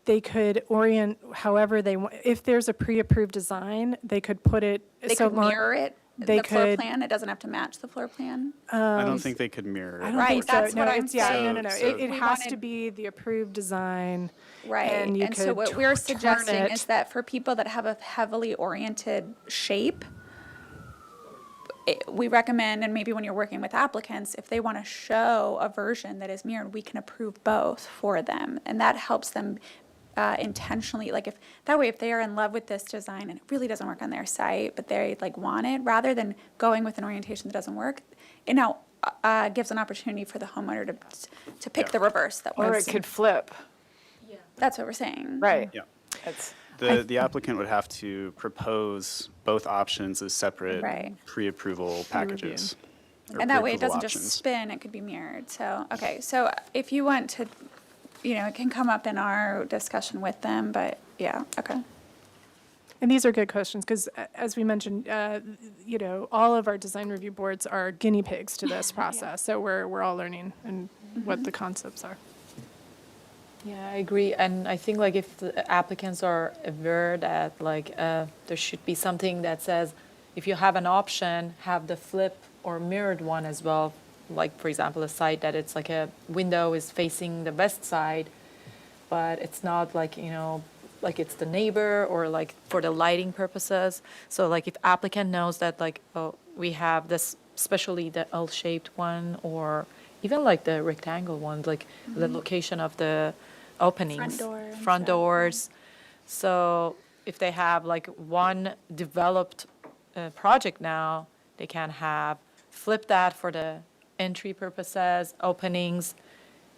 they could orient however they want. If there's a pre-approved design, they could put it. They could mirror it, they the floor could- plan, it doesn't have to match the floor plan. I don't think they could mirror it. I don't Right, think so. that's No, what I'm it's- yeah, saying. no. So- It We has to wanted- be the approved design. Right, And you and so could what we're turn suggesting it- is that for people that have a heavily oriented shape, we recommend, and maybe when you're working with applicants, if they want to show a version that is mirrored, we can approve both for them. And that helps them intentionally, like if they are in love with this design and it really doesn't work on their site, but they like want it, rather than going with an orientation that doesn't work, it now gives an opportunity for the homeowner to pick the reverse that Or works. it could flip. That's what we're saying. Right. Yeah. That's, The applicant would have to propose both options as separate Right. pre-approval packages. or And that way it pre-approval doesn't just options. spin, it could be mirrored. So, okay, so if you want to, it can come up in our discussion with them, but yeah, okay. And these are good questions because, as we mentioned, all of our design review boards are guinea pigs to this process. So we're all learning and what the concepts are. Yeah, I agree. And I think like if the applicants are aware that like there should be something that says, if you have an option, have the flip or mirrored one as well. Like for example, a site that it's like a window is facing the west side, but it's not like, like it's the neighbor or like for the lighting purposes. So like if applicant knows that like, oh, we have this, especially the L-shaped one or even like the rectangle ones, like the location of the openings, front doors. So if they have like one developed project now, they can have flip that for the entry purposes, openings,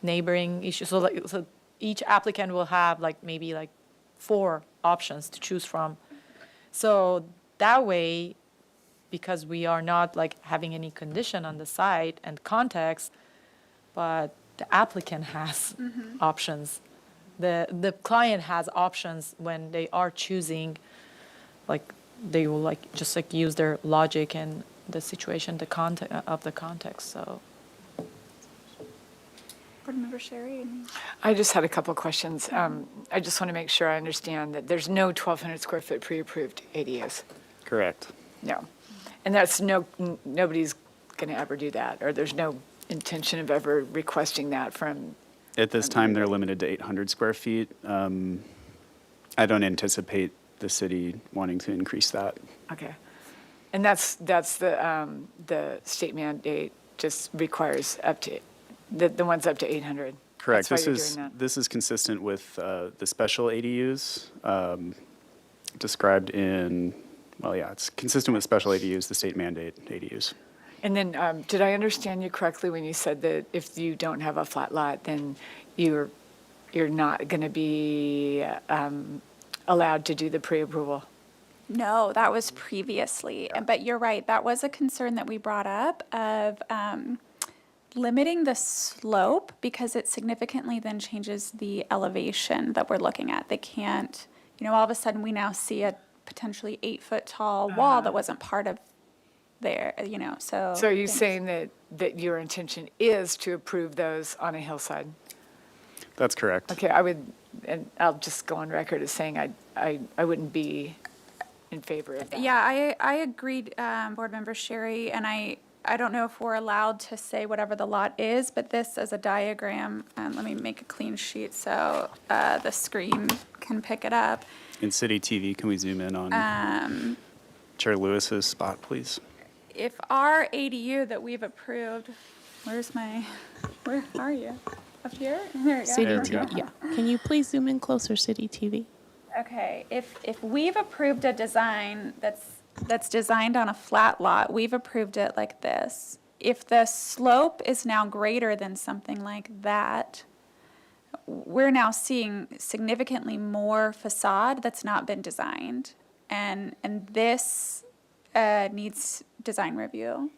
neighboring issues. So each applicant will have like maybe like 4 options to choose from. So that way, because we are not like having any condition on the site and context, but the applicant has options. The client has options when they are choosing, like they will like just like use their logic and the situation, the context of the context. So Board Member Sherry? I just had a couple of questions. I just want to make sure I understand that there's no 1,200 square foot pre-approved ADUs. Correct. No. And that's nobody's going to ever do that, or there's no intention of ever requesting that from. At this time, they're limited to 800 square feet. I don't anticipate the city wanting to increase that. Okay. And that's the state mandate just requires up to, the ones up to 800. Correct. That's why you're doing that. This is consistent with the special ADUs described in, it's consistent with special ADUs, the state mandate ADUs. And then, did I understand you correctly when you said that if you don't have a flat lot, then you're not going to be allowed to do the pre-approval? No, that was previously, but you're right, that was a concern that we brought up of limiting the slope because it significantly then changes the elevation that we're looking at. They can't, all of a sudden we now see a potentially 8-foot tall wall that wasn't part of there, so. So are you saying that your intention is to approve those on a hillside? That's correct. Okay, and I'll just go on record as saying I wouldn't be in favor of that. Yeah, I agreed, Board Member Sherry, and I don't know if we're allowed to say whatever the lot is, but this as a diagram, let me make a clean sheet so the screen can pick it up. In City TV, can we zoom in on Chair Lewis's spot, please? if our ADU that we've approved, where are you? Up here? There we go. City There we go. TV, yeah. Can you please zoom in closer, City TV? Okay, if we've approved a design that's designed on a flat lot, we've approved it like this. If the slope is now greater than something like that, we're now seeing significantly more facade that's not been designed. And this needs design review.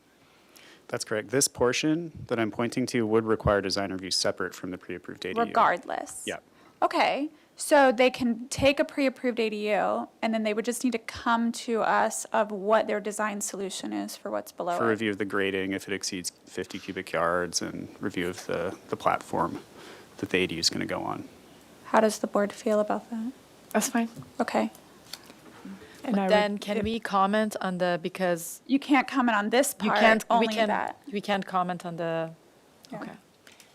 That's correct. This portion that I'm pointing to would require design review separate from the pre-approved ADU. Regardless. Yeah. Okay, so they can take a pre-approved ADU, and then they would just need to come to us of what their design solution is for what's below For it. review of the grading, if it exceeds 50 cubic yards, and review of the platform that the ADU is going to go on. How does the board feel about that? That's fine. Okay. And I Then would- can we comment on because You can't comment on this you part, can't, only we can, that. we can't comment on the, Yeah. okay.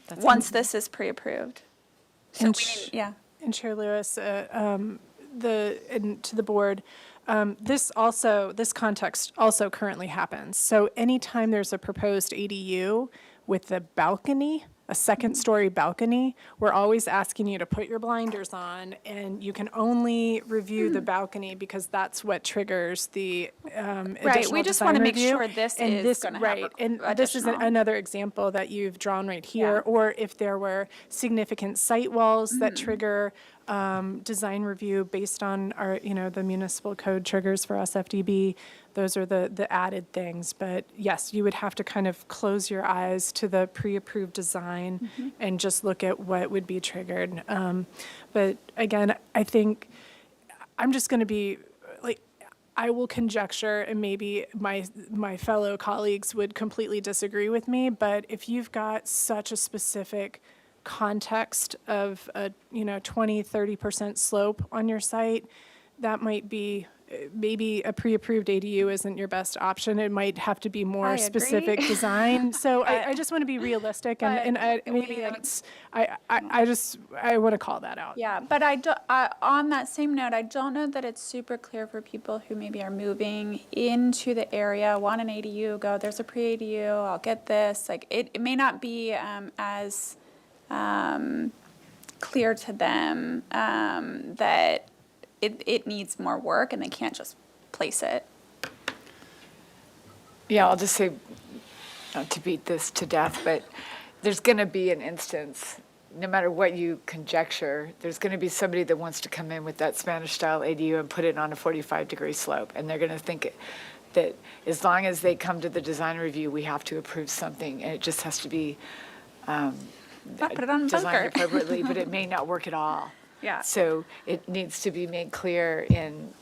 That's Once this is pre-approved. So And we sh- need, yeah. And Chair Lewis, and to the board, this context also currently happens. So anytime there's a proposed ADU with a balcony, a second-story balcony, we're always asking you to put your blinders on, and you can only review the balcony because that's what triggers the additional we just wanna design make review. sure this And is this- gonna have right, and this is additional. another example that you've drawn right here. Yeah. Or if there were significant site walls that Mm-hmm. trigger design review based on our, the municipal code triggers for SFDB, those are the added things. But yes, you would have to kind of close your eyes to the pre-approved design Mm-hmm. and just look at what would be triggered. But again, I think I'm just going to be like, I will conjecture, and maybe my fellow colleagues would completely disagree with me, but if you've got such a specific context of a 20-30% slope on your site, that might be maybe a pre-approved ADU isn't your best option. It might have to be I more agree. specific design. So I just want to be realistic, and maybe that's I want to call that out. Yeah, but on that same note, I don't know that it's super clear for people who maybe are moving into the area, want an ADU, go, there's a pre-ADU, I'll get this. Like, it may not be as clear to them that it needs more work and they can't just place it. Yeah, I'll just say, not to beat this to death, but there's going to be an instance, no matter what you conjecture, there's going to be somebody that wants to come in with that Spanish-style ADU and put it on a 45-degrey slope, and they're going to think that as long as they come to the design review, we have to approve something, and it just has to be Put it on a designed bunker. appropriately, but it may not work at all. Yeah. So it needs to be made clear in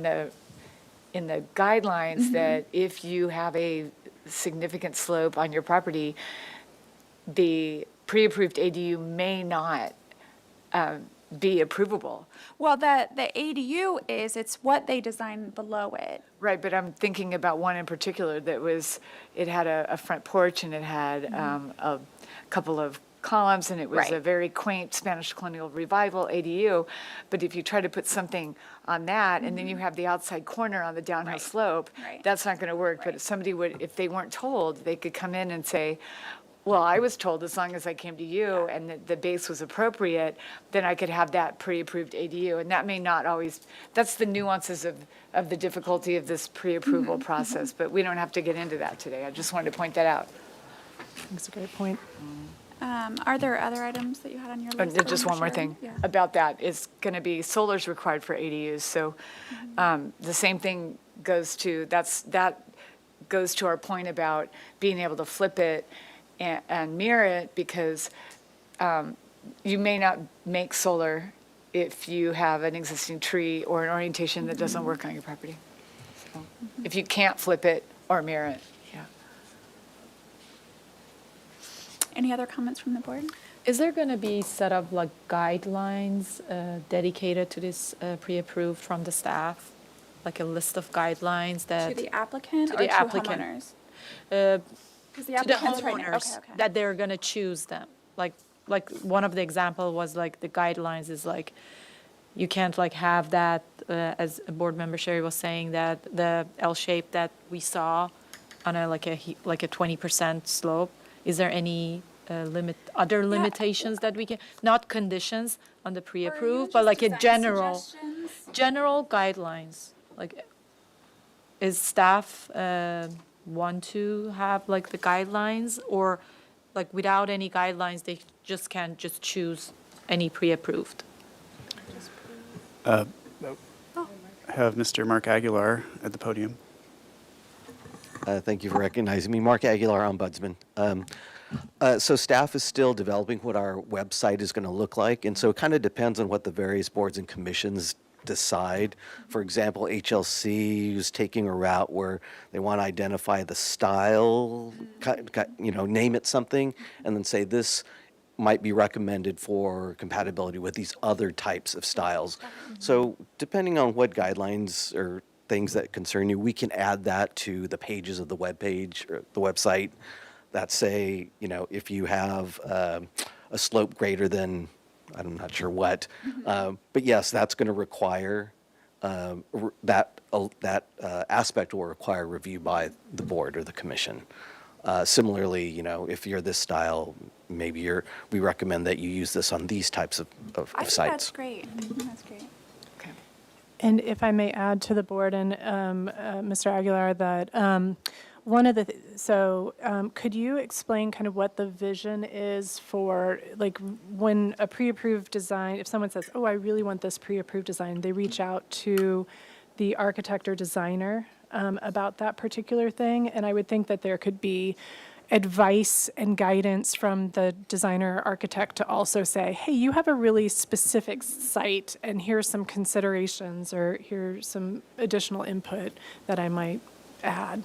the guidelines that if you have a significant slope on your property, the pre-approved ADU may not be approvable. Well, the ADU it's what they designed below it. Right, but I'm thinking about one in particular it had a front porch and it had a couple of columns, and it was Right. a very quaint Spanish colonial revival ADU. But if you try to put something on that, and then you have the outside corner on the downhill Right. slope, Right. that's not going to work. But Right. if somebody if they weren't told, they could come in and say, well, I was told as long as I came to you and the base was appropriate, then I could have that pre-approved ADU. And that may not always, that's the nuances of the difficulty of this pre-approval process. But we don't have to get into that today. I just wanted to point that out. That's a great point. Are there other items that you had on your list? Just one more Sharon? thing Yeah. about that is going to be solar's required for ADUs. So the same thing goes to, that goes to our point about being able to flip it and mirror it, because you may not make solar if you have an existing tree or an orientation that doesn't work on your property. So if you can't flip it or mirror it, yeah. Any other comments from the board? Is there going to be set up like guidelines dedicated to this pre-approved from the staff? Like a list of guidelines To that, the applicant to or the to applicant. homeowners? uh, 'Cause the to the applicants right now- homeowners, okay. that they're going to choose them? Like one of the example was like the guidelines is like, you can't like have that, as a board member Sherry was saying, that the L shape that we saw on a like a 20% slope, is there any other limitations that we can, not conditions on the pre-approved, but like a general guidelines? Like, is staff want to have like the guidelines, or like without any guidelines, they just can't just choose any pre-approved? Have Mr. Mark Aguilar at the podium. Thank you for recognizing me. Mark Aguilar, Ombudsman. So staff is still developing what our website is going to look like, and so it kind of depends on what the various boards and commissions decide. For example, HLC is taking a route where they want to identify the style, name it something, and then say this might be recommended for compatibility with these other types of styles. So depending on what guidelines or things that concern you, we can add that to the pages of the web page or the website that say, if you have a slope greater than, I'm not sure what, but yes, that's going to require, that aspect will require review by the board or the commission. Similarly, if you're this style, maybe we recommend that you use this on these types of I think sites. that's great. That's great. And if I may add to the board and Mr. Aguilar, that one of the, could you explain kind of what the vision is for, like, when a pre-approved design, if someone says, oh, I really want this pre-approved design, they reach out to the architect or designer about that particular thing, and I would think that there could be advice and guidance from the designer or architect to also say, hey, you have a really specific site, and here's some considerations, or here's some additional input that I might add.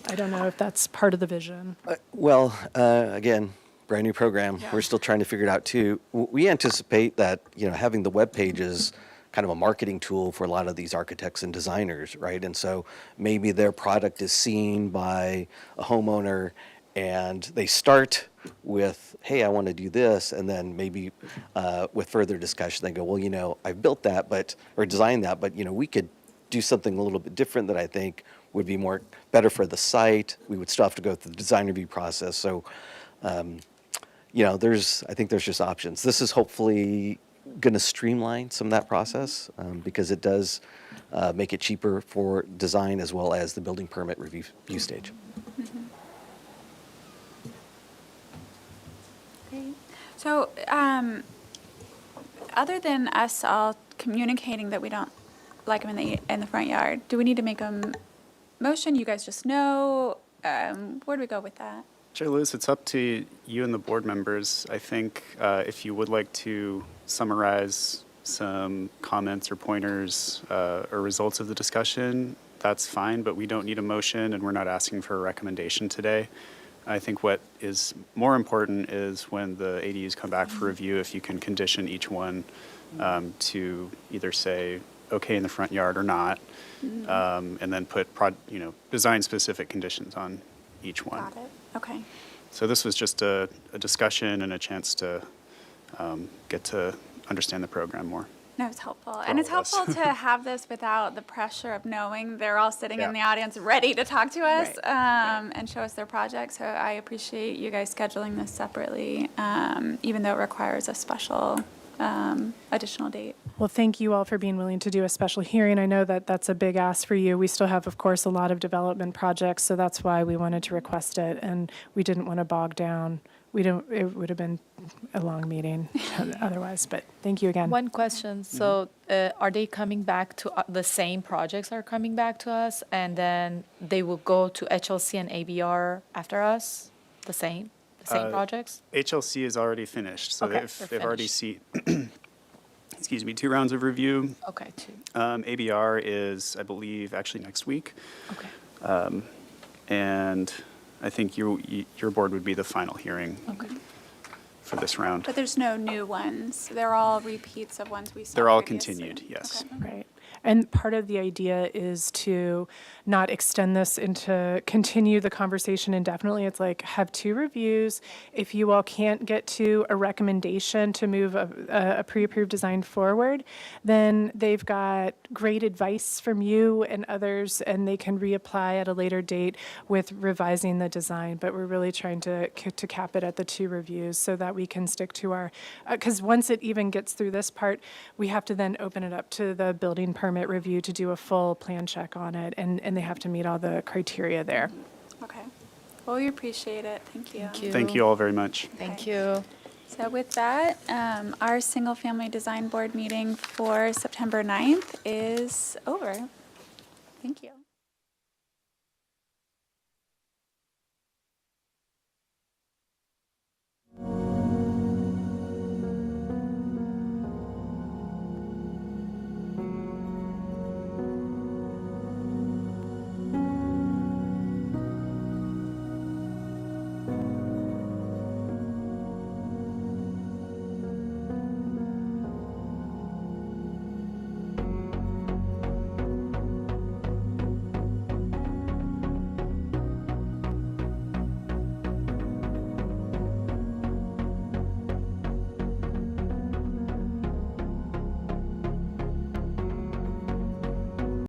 I don't know if that's part of the vision. Again, brand new program. We're still trying to figure it out too. We anticipate that, having the web page is kind of a marketing tool for a lot of these architects and designers, right? And so maybe their product is seen by a homeowner and they start with, hey, I want to do this. And then maybe with further discussion, they go, well, I've built that, or designed that, but, we could do something a little bit different that I think would be better for the site. We would still have to go through the design review process. So, I think there's just options. This is hopefully going to streamline some of that process because it does make it cheaper for design as well as the building permit review stage. Mm-hmm. Great. So, other than us all communicating that we don't like them in the front yard, do we need to make a motion? You guys just know? Where do we go with that? Chair Lewis, it's up to you and the board members. I think if you would like to summarize some comments or pointers or results of the discussion, that's fine, but we don't need a motion and we're not asking for a recommendation today. I think what is more important is when the ADUs come back for review, if you can condition each one to either say, okay in the front yard or not, and then put design-specific conditions on each one. Got it. Okay. So this was just a discussion and a chance to get to understand the program more. No, it's helpful. And it's helpful to have this without the pressure of knowing they're all sitting in the audience ready to talk to us and show us their project. So I appreciate you guys scheduling this separately, even though it requires a special additional date. Well, thank you all for being willing to do a special hearing. I know that that's a big ask for you. We still have, of course, a lot of development projects, so that's why we wanted to request it, and we didn't want to bog down. It would have been a long meeting otherwise, but thank you again. One question. So are they coming back to the same projects are coming back to us, and then they will go to HLC and ABR after us? The same projects? HLC is already finished, so Okay, they've already seen, 2 rounds of review. Okay, 2. ABR is, I believe, actually next week. Okay. And I think your board would be the final hearing for this round. But there's no new ones. They're all repeats of ones we saw They're all previously. continued, yes. Okay. Right. And part of the idea is to not extend this into, continue the conversation indefinitely. It's like, have 2 reviews. If you all can't get to a recommendation to move a pre-approved design forward, then they've got great advice from you and others, and they can reapply at a later date with revising the design. But we're really trying to cap it at the 2 reviews so that we can stick to our, because once it even gets through this part, we have to then open it up to the building permit review to do a full plan check on it, and they have to meet all the criteria there. Okay. Well, we appreciate it. Thank you. Thank you. Thank you all very much. Thank you. So with that, our single-family design board meeting for September 9th is over. Thank you.